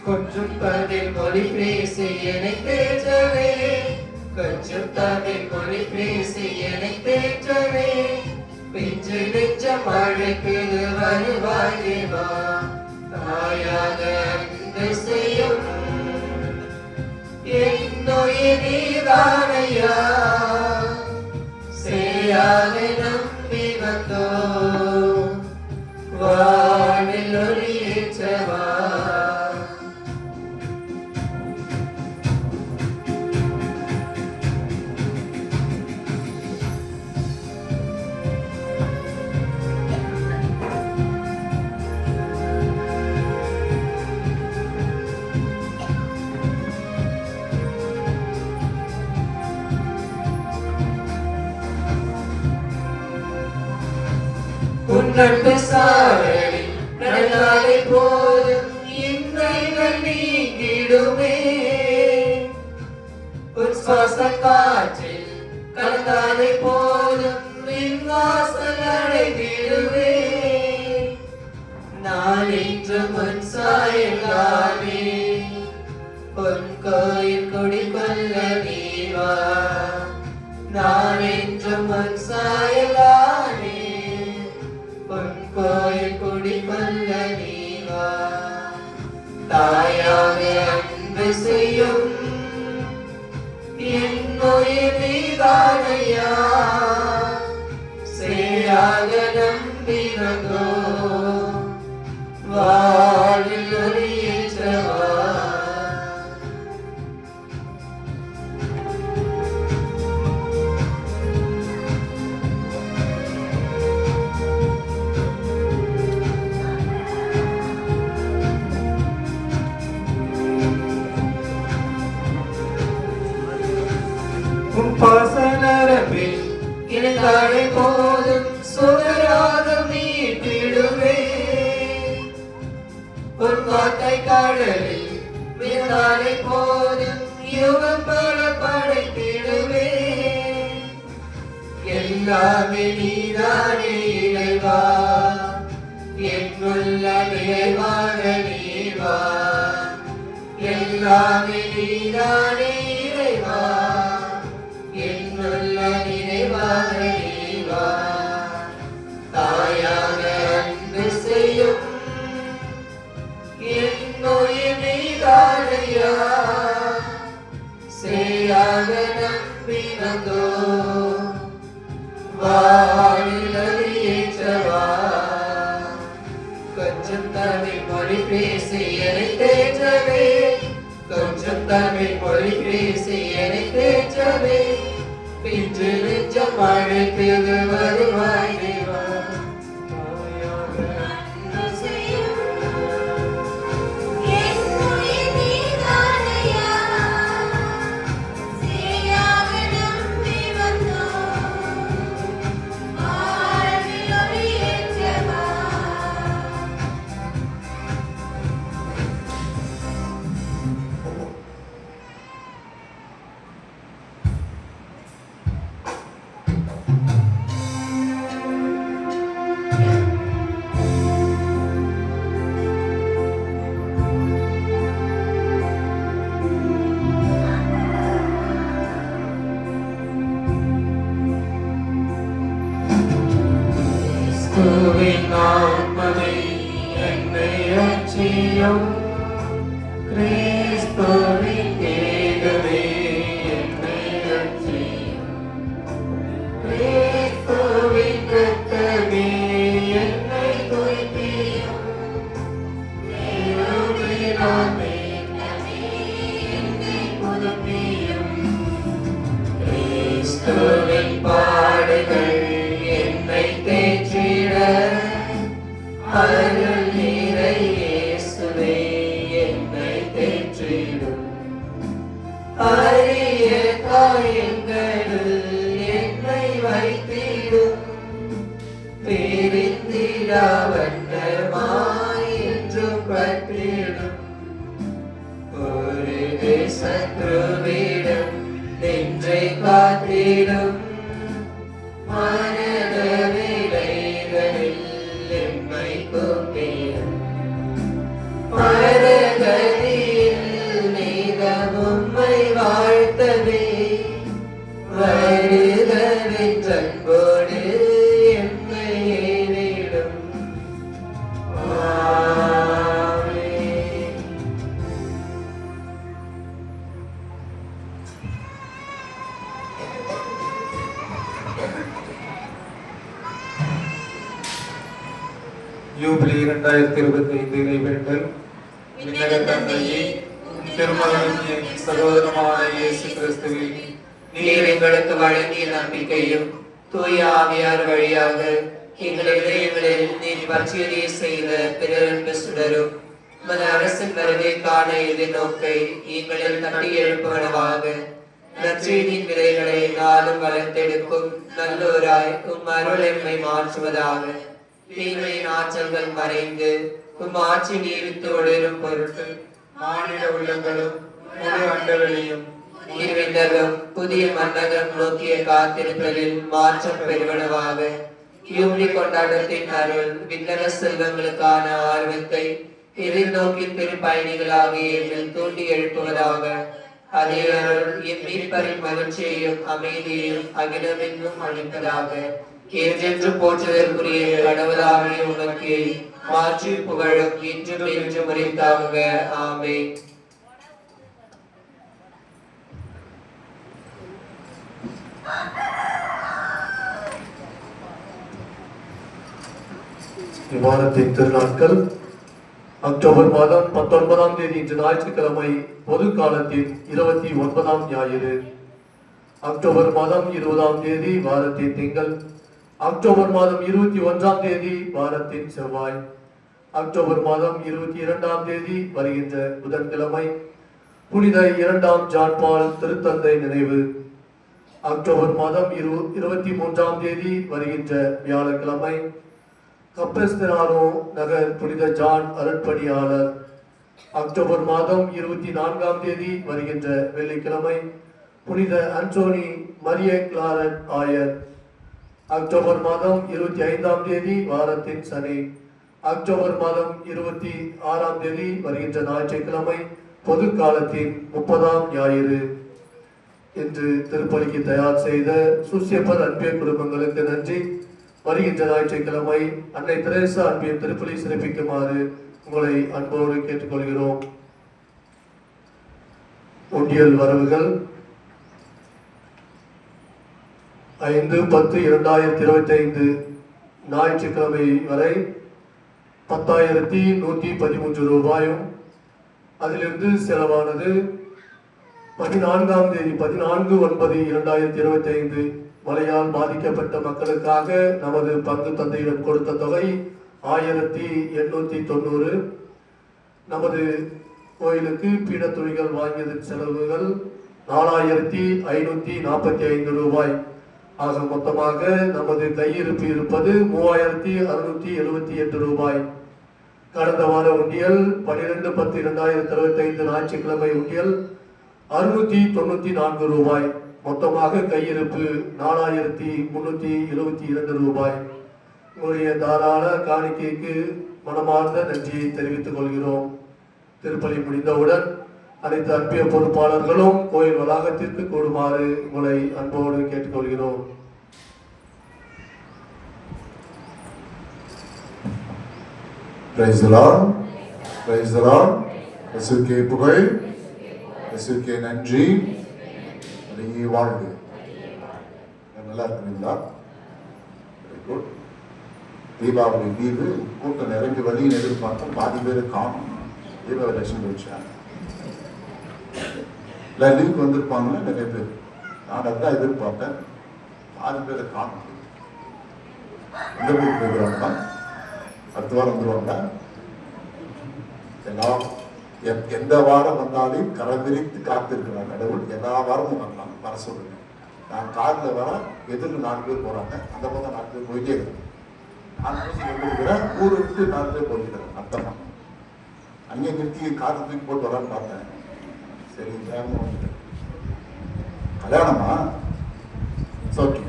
கொஞ்சம் தமிழ் மொழி பேசி என்னை தேற்றவே, கொஞ்சம் தமிழ் மொழி பேசி என்னை தேற்றவே. பிஞ்சு நெஞ்சம் அழைக்குது வருவாயேவா. தாயாக அன்பு செய்யும் என்னுயிர் நீதானையா, செய்யாக நம்பி வந்தோ வாழில் ஒளியேற்றவா. உன்னன்பு சாரலில் நடந்தாலே போதும் இன்னைகள் நீங்கிடுமே. உற்சுவாச காற்றில் கலந்தாலே போதும் விண்வாசல் அடைந்திடுவே. நான் இன்று முன் சாயலாமே, பொன் கோயில் குடிகொள்ள நீவா. நான் இன்று முன் சாயலாமே, பொன் கோயில் குடிகொள்ள நீவா. தாயாக அன்பு செய்யும் என் உயிர் நீதானையா, சேயாக நம்பி வந்தோ வாழ்வில் ஒளியேற்றவா. உன் பாசனரம்பில் இணைந்தாலே போதும் சுடராக மீட்டிடுவே. உன் வார்த்தை கடலில் விழுந்தாலே போதும் யுகம் பல படைத்திடுவே. எல்லாமே நீதானே இறைவா, என்னுள்ள நிறைவான நீவா. எல்லாமே நீதானே இறைவா, என்னுள்ள நிறைவாக நீவா. தாயாக அன்பு செய்யும் என் உயிர் நீதானையா, சேயாக நம்பி வந்தோ வாழ்வில் ஒளியேற்றவா. கொஞ்சம் தமிழ் மொழி பேசி என்னை தேற்றவே, கொஞ்சம் தமிழ் மொழி பேசி என்னை தேற்றவே. பின்று நெஞ்சம் அழைத்தது வருவாய் தேவா. கிறிஸ்துவின் ஆத்மமே என்னை ரட்சியும், கிறிஸ்துவின் தேகமே என்னை ரட்சியும், கிறிஸ்துவின் இரத்தமே என்னை துய்ப்பியும், தேவனாமே என்னை புதுப்பியும். கிறிஸ்துவின் பாடுகள் என்னை தேற்றிட, அருள் நீரை இயேசுவே என்னை தேற்றிடும். அரிய காயங்களில் என்னை வைத்திடும், பிரிந்திடா வண்ணமாய் என்றும் பற்றிடும். ஒரு சத்ருவிடம் நின்றை காத்திடும், மரண வேளைகளில் எம்மை கூப்பிடும். மரகதியில் நீதம் உம்மை வாழ்த்தவே, வருகவென்றன்போடு எம்மை ஏறிடும். ஆமென். யூபிலி 2025 இறைவேண்டல். விண்ணக தந்தையே, திருமகனுடைய சகோதரமான இயேசு கிறிஸ்துவில் நீர் எங்களுக்கு வழங்கிய நம்பிக்கையும் தூய ஆவியார் வழியாக எங்கள் இதயங்களில் நீர் பற்றியதை செய்த பிறரன்பு சுடரும் உமது அரசின் வருகைக்கான எதிர்நோக்கை எங்களில் தட்டி எழுப்புவனவாக. நற்செய்தியின் விதைகளை நாளும் வளர்த்தெடுக்கும் நல்லோராய் உம் அருள் எம்மை மாற்றுவதாக. தீமையின் ஆற்றல்கள் மறைந்து உம் ஆட்சி நீடித்து ஒளிரும் பொருட்டு மாநில உள்ளங்களும் முழு அண்டவெளியும் இருவிந்தரும் புதிய மன்னகம் நோக்கிய காத்திருப்பதில் மாற்றம் பெறுவனவாக. யூபிலி கொண்டாட்டத்தின் அருள் விண்ணக செல்வங்களுக்கான ஆர்வத்தை எதிர்நோக்கி திருப்பயணிகளாகிய எம்மில் தூண்டி எழுப்புவதாக. அதே அருள் எம் மீட்பரின் மகிழ்ச்சியையும் அமைதியையும் அகிலமெங்கும் அளிப்பதாக. என்றென்று போற்றுதற்குரிய கடவுளாகிய உமக்கு மாற்றி புகழும் இன்றும் என்றும் உரைத்தாங்க. ஆமென். இவ்வாரத்தின் திருநாட்கள் அக்டோபர் மாதம் 19ஆம் தேதி இன்று ஞாயிற்றுக்கிழமை பொது காலத்தின் 29ஆம் ஞாயிறு. அக்டோபர் மாதம் 20ஆம் தேதி வாரத்தின் திங்கள். அக்டோபர் மாதம் 21ஆம் தேதி வாரத்தின் செவ்வாய். அக்டோபர் மாதம் 22ஆம் தேதி வருகின்ற புதன்கிழமை புனித 2ஆம் ஜான் பால் திருத்தந்தை நினைவு. அக்டோபர் மாதம் 23ஆம் தேதி வருகின்ற வியாழக்கிழமை கப்பஸ்தனானோ நகர் புனித ஜான் அருட்பணியாளர். அக்டோபர் மாதம் 24ஆம் தேதி வருகின்ற வெள்ளிக்கிழமை புனித அன்டோனி மரிய கிளாரட் ஆயர். அக்டோபர் மாதம் 25ஆம் தேதி வாரத்தின் சனி. அக்டோபர் மாதம் 26ஆம் தேதி வருகின்ற ஞாயிற்றுக்கிழமை பொது காலத்தின் 30ஆம் ஞாயிறு. இன்று திருப்பலிக்கு தயார் செய்த சூசியப்பர் அன்பிய குடும்பங்களுக்கு நன்றி. வருகின்ற ஞாயிற்றுக்கிழமை அன்னை தெரேசா அன்பிய திருப்பலி சிறப்பிக்குமாறு உங்களை அன்போடு கேட்டுக்கொள்கிறோம். ஒன்றியல் வரவுகள் 5/10/2025 ஞாயிற்றுக்கிழமை வரை 10,113 ரூபாயும், அதிலிருந்து செலவானது 14ஆம் தேதி 14/9/2025 மழையால் பாதிக்கப்பட்ட மக்களுக்காக நமது பங்கு தந்தையிடம் கொடுத்த தொகை 1890. நமது கோயிலுக்கு பீடத்துணிகள் வாங்கியதன் செலவுகள் 4,545 ரூபாய். ஆக மொத்தமாக நமது கையிருப்பு இருப்பது 3,678 ரூபாய். கடந்த வார உண்டியல் 12/10/2025 ஞாயிற்றுக்கிழமை உண்டியல் 694 ரூபாய். மொத்தமாக கையிருப்பு 4,372 ரூபாய். உங்களுடைய தாராள காணிக்கைக்கு மனமார்ந்த நன்றியை தெரிவித்துக் கொள்கிறோம். திருப்பலி முடிந்தவுடன் அனைத்து அன்பிய பொறுப்பாளர்களும் கோயில் வளாகத்திற்கு கூடுமாறு உங்களை அன்போடு கேட்டுக்கொள்கிறோம். Praise the Lord. Praise the Lord. இயேசுவுக்கே புகழ், இயேசுவுக்கே நன்றி. நீ வாழ்க. நல்லா இருக்குங்களா? Very good. தீபாவளி லீவு கூட்டம் நிறைஞ்சு வழியில் எதிர்பார்த்தோம், பாதி பேர் காணும். தீபாவளி லட்சம் வச்சாங்க. இல்லை லீவுக்கு வந்திருப்பாங்க நிறைய பேர். நான் அதுதான் எதிர்பார்த்தேன், பாதி பேரை காணும். எந்த ஊருக்கு போயிருக்காங்க? அடுத்த வாரம் வந்துடுவாங்க. எல்லாம் எந்த வாரம் வந்தாலும் கரை விரித்து காத்திருக்கிறார் கடவுள். எல்லா வாரமும் வரலாம், வர சொல்லுங்க. நான் காரில் வர எதிர்த்து 4 பேர் போறாங்க, அந்த பக்கம் 4 பேர் போயிட்டே இருக்கிறேன். நான் வந்துருக்கிறேன், ஊரை விட்டு 4 பேர் போயிருக்கிறேன். அர்த்தமா அங்கே நிறுத்தி கார் தூக்கி போட்டு வரான்னு பார்த்தேன். சரி வேகமாக வந்துட்டேன். கல்யாணமா ஓகே.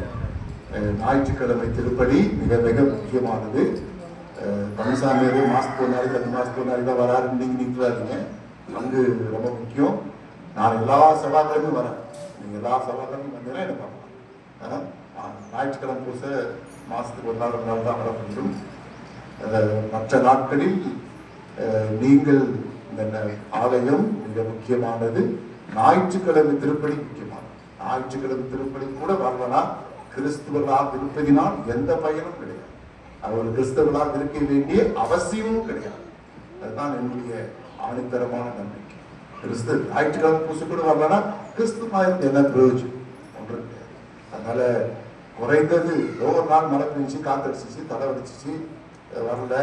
ஞாயிற்றுக்கிழமை திருப்பலி மிக மிக முக்கியமானது. கமிசாமி மாசத்துக்கு 1 நாளைக்கு 2 மாசத்துக்கு 1 நாளைக்கு தான் வராரு, நீங்க நிற்கிறாதீங்க. பங்கு ரொம்ப முக்கியம். நான் எல்லா செவ்வாய்க்கிழமையும் வரேன். நீங்க எல்லா செவ்வாய்க்கிழமையும் வந்தீங்கன்னா என்ன பார்க்கலாம். ஞாயிற்றுக்கிழமை பூச மாசத்துக்கு 1 நாள் 2 நாள் தான் வர முடியும். மற்ற நாட்களில் நீங்கள் இந்த ஆலயம் மிக முக்கியமானது. ஞாயிற்றுக்கிழமை திருப்பலி முக்கியமானது. ஞாயிற்றுக்கிழமை திருப்பலி கூட வரலனா கிறிஸ்துவர்களாக இருப்பதினால் எந்த பயனும் கிடையாது. அவர் கிறிஸ்தவர்களாக இருக்க வேண்டிய அவசியமும் கிடையாது. அதுதான் என்னுடைய ஆணித்தரமான நம்பிக்கை. கிறிஸ்து ஞாயிற்றுக்கிழமை பூச கூட வரலன்னா கிறிஸ்துவ என்ன பிரயோஜனம் ஒன்று கிடையாது. அதனால குறைந்தது ஒவ்வொரு நாள் மழை பெஞ்சு காத்தடிச்சிச்சு, தலை வடிச்சிச்சு, வரல,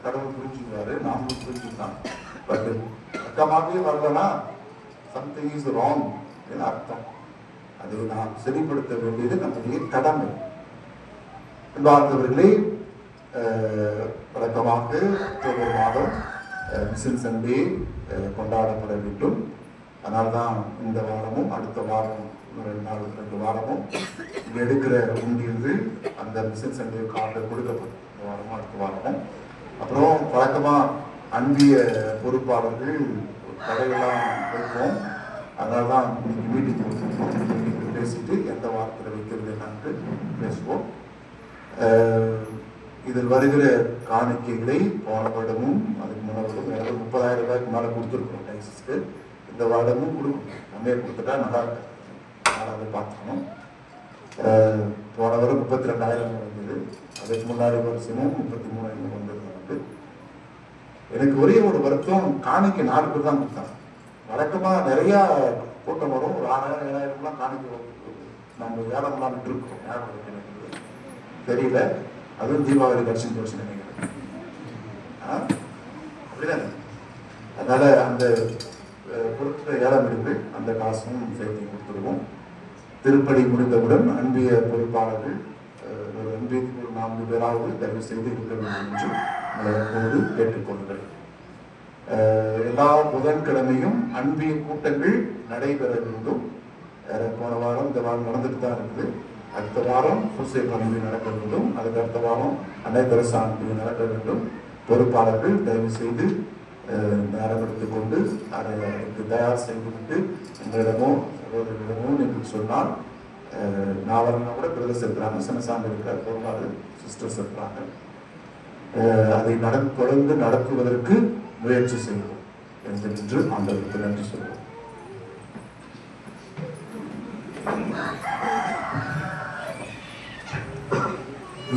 கடவுள் புரிஞ்சுக்குவாரு, நாமளும் புரிஞ்சுக்கலாம். பட் பக்கமாகவே வரலன்னா சம்திங் இஸ் ராங் அர்த்தம். அதை நாம் சரிப்படுத்த வேண்டியது நம்முடைய கடமை. அன்பார்ந்தவர்களே, வழக்கமாக அக்டோபர் மாதம் மிஷன் சண்டே கொண்டாடப்பட வேண்டும். அதனால்தான் இந்த வாரமும் அடுத்த வாரம் 2 வாரமும் எடுக்கிற உண்டியல்கள் அந்த மிஷன் சண்டே கார்டில் கொடுக்கப்படும். இந்த வாரமும் அடுத்த வாரமும். அப்புறம் வழக்கமாக அன்பிய பொறுப்பாளர்கள் கடையெல்லாம் வைப்போம். அதனால தான் இன்னைக்கு மீட்டிங் பேசிட்டு எந்த வாரத்தில் வைக்கிறது என்னன்னு பேசுவோம். இதில் வருகிற காணிக்கைகளை போன வருடமும் அதுக்கு முன்ன வருடம் 30,000 ரூபாய்க்கு மேலே கொடுத்துருக்கோம் டைசிஸ்க்கு. இந்த வருடமும் கொடுக்கணும். முன்னே கொடுத்துட்டா நல்லா இருக்கு. அதனால் அதை பார்த்துக்கணும். போன வருடம் 32,000 வந்தது. அதுக்கு முன்னாடி வருஷமும் 33,000 வந்தது. எனக்கு ஒரே ஒரு வருத்தம், காணிக்கை 4 பேர் தான் கொடுத்தாங்க. வழக்கமாக நிறையா கூட்டம் வரும். ஒரு 6,000 7,000 காணிக்கை நம்ம ஏழம்லாம் விட்டுருக்கோம். எனக்கு தெரியல. அதுவும் தீபாவளி கட்சின்னு போச்சு நினைக்கிறேன். அப்படிதானே? அதனால அந்த பொருட்களை ஏலம் எடுத்து அந்த காசும் சேர்த்து கொடுத்துருவோம். திருப்பணி முடிந்தவுடன் அன்பிய பொறுப்பாளர்கள் ஒரு அன்பியத்துக்கு ஒரு 4 பேராவது தயவு செய்து இருக்க வேண்டும் என்று உங்களோடு கேட்டுக்கொள்கிறேன். எல்லா புதன்கிழமையும் அன்பிய கூட்டங்கள் நடைபெற வேண்டும். போன வாரம் இந்த வாரம் நடந்துட்டு தான் இருக்குது. அடுத்த வாரம் சூசை பணிவு நடக்க வேண்டும். அதுக்கு அடுத்த வாரம் அன்னை தெரசா அன்பிய நடக்க வேண்டும். பொறுப்பாளர்கள் தயவு செய்து நேரம் எடுத்துக்கொண்டு அதை அதற்கு தயார் செய்துவிட்டு எங்களிடமோ சகோதரர்களிடமோ நீங்கள் சொன்னால் நான் வரணும் கூட பிரதர்ஸ் இருக்கிறாங்க, சின்னசாமி இருக்கிறார், பொருளாளர் சிஸ்டர்ஸ் இருக்கிறாங்க. அதை தொடர்ந்து நடத்துவதற்கு முயற்சி செய்வோம் என்று ஆண்டவருக்கு நன்றி சொல்வோம்.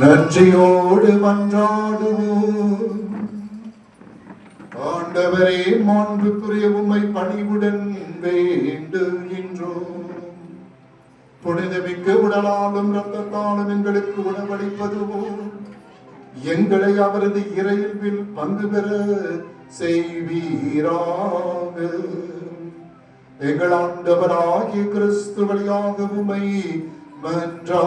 நன்றியோடு மன்றாடுவோம். ஆண்டவரே, மாண்புக்குரிய உம்மை பணிவுடன் வேண்டுகின்றோம். புனிதமிக்க உடலாலும் இரத்தத்தாலும் எங்களுக்கு உணவளிப்பதுவோ எங்களை அவரது இறையில் பங்கு பெற செய்வீராக. எங்கள் ஆண்டவராகிய கிறிஸ்து வழியாக உம்மை மன்றாடுகின்றோம்.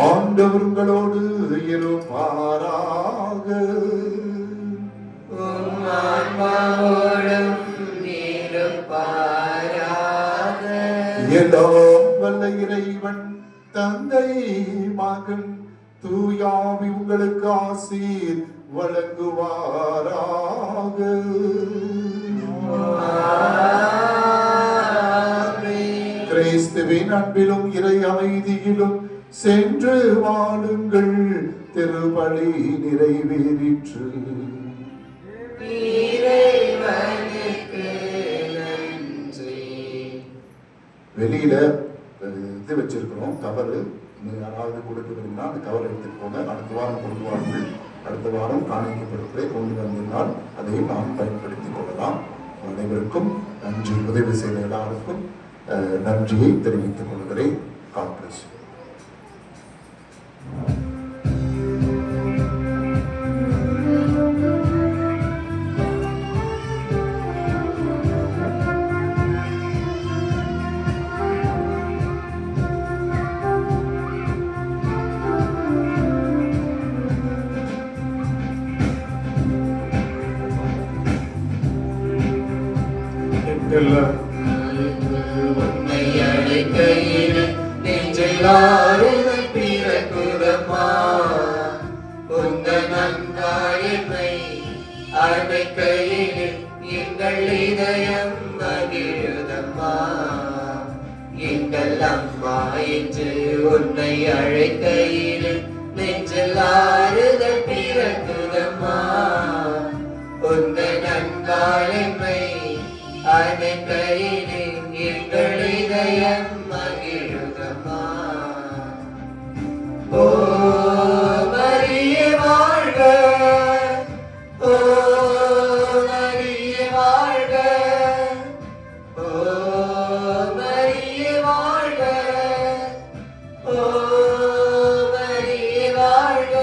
ஆண்டவர் உங்களோடு இருப்பாராக. எல்லாம் வல்ல இறைவன் தந்தை மகன் தூயாவி உங்களுக்கு ஆசீர் வழங்குவாராக. கிறிஸ்துவின் அன்பிலும் இறை அமைதியிலும் சென்று வாழுங்கள். திருப்பலி நிறைவேறிற்று. வெளியில இது வச்சிருக்கிறோம் கவரு. யாராவது கொடுக்குறீங்கன்னா அந்த கவர் எடுத்துட்டு போங்க. அடுத்த வாரம் கொடுக்குவார்கள். அடுத்த வாரம் காணிக்கப்படுவதை கொண்டு வந்திருந்தால் அதையும் நாம் பயன்படுத்திக் கொள்ளலாம். அனைவருக்கும் நன்றி. உதவி செய்த எல்லாருக்கும் நன்றியை தெரிவித்துக் கொள்கிறேன். காங்கிரஸ் உன்னை அழைக்கையில் நெஞ்செல்லாரும் பிறக்குதம்மா. உந்தன் நன்காயமை அழைக்கையில் எங்கள் இதயம் மகிழுதம்மா. எங்கள் அம்மா என்று உன்னை அழைக்கையில் நெஞ்செல்லாறுதல் பிறக்குதம்மா. உந்தன் நன்காயமை அனைக்கையிலே எங்கள் இதயம் மகிழுதம்மா. ஓ மரியே வாழ்க, ஓ மரியே வாழ்க, ஓ மரியே வாழ்க, ஓ மரியே வாழ்க.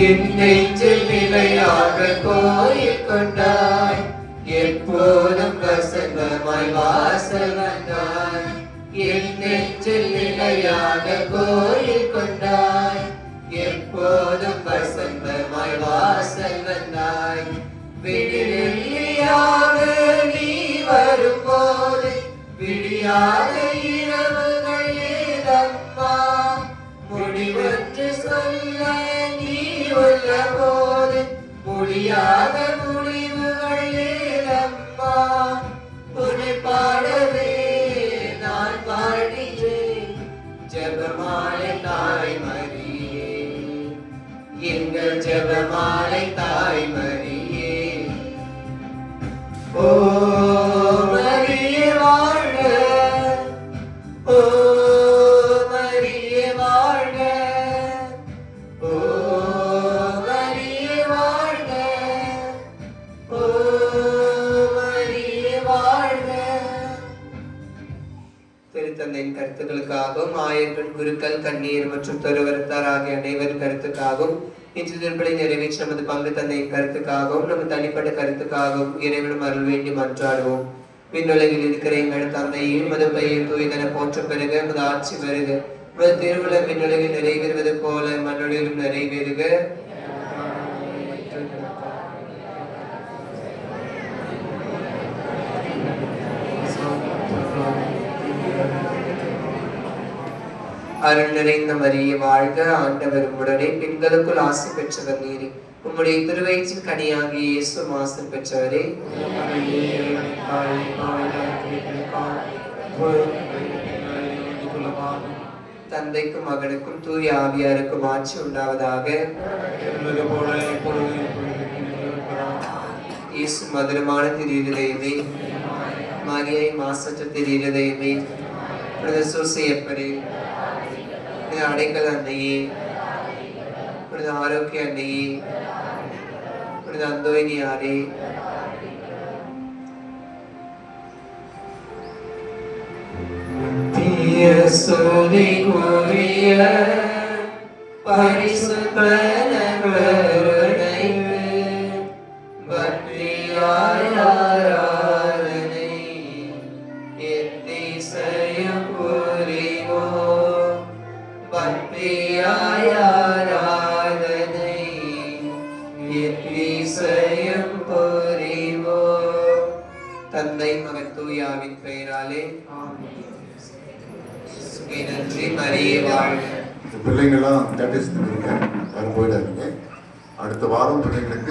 என் நெஞ்சில் நிலையாக கோயில் கொண்டாய். எப்போதும் வசந்தமாய் வாசல் வந்தாய். என் நெஞ்சில் நிலையாக கோயில் கொண்டாய். எப்போதும் வசந்தமாய் வாசல் வந்தாய். விடிவெள்ளியாக நீ வரும்போது விடியாத இரவுகள் ஏதம் நீ உள்ள போது முடியாத முடிவுகள் ஏதம்மா. உன்னை பாடவே நான் பாடுகிறேன். ஜெபமாலை தாய் மரியே, எங்கள் ஜெபமாலை தாய் மரியே. ஓ மரியே வாழ்க, ஓ மரியே வாழ்க, ஓ மரியே வாழ்க, ஓ மரியே வாழ்க. திருத்தந்தையின் கருத்துக்களுக்காகவும் ஆயர்கள், குருக்கள், கண்ணீர் மற்றும் தொருவரத்தார் ஆகிய அனைவரின் கருத்துக்காகவும் இன்று திருப்பலி நிறைவேற்ற நமது பங்கு தந்தையின் கருத்துக்காகவும் நம்ம தனிப்பட்ட கருத்துக்காகவும் இறைவனும் அருள் வேண்டி மன்றாடுவோம். விண்ணுலகில் இருக்கிற எங்கள் தந்தையும் மது பெயர் தூய்தன போற்ற பெருக, மது ஆட்சி வருக, மது திருவிழா விண்ணுலகில் நிறைவேறுவது போல மண்ணுலகிலும் நிறைவேறுக. அருள் நிறைந்த மரியே வாழ்க, ஆண்டவர் உடனே பெண்களுக்குள் ஆசி பெற்றவர் நீரே. உம்முடைய திருவயிற்றின் கனியாகிய இயேசு ஆசி பெற்றவரே. தந்தைக்கும் மகனுக்கும் தூய ஆவியாருக்கும் ஆட்சி உண்டாவதாக. இயேசு மதுரமான திரு இருதயமே, மரியை மாசற்ற திரு இருதயமே, சூசையப்பரே, அடைக்கல் அன்னையே, ஆரோக்கிய அன்னையே, அந்தோனியாரே, பரிசுத்த தந்தை மகன் தூயாவின் பெயராலே நன்றி. மரியே வாழ்க. பிள்ளைங்கெல்லாம் யாரும் போயிடாதீங்க. அடுத்த வாரம் பிள்ளைங்களுக்கு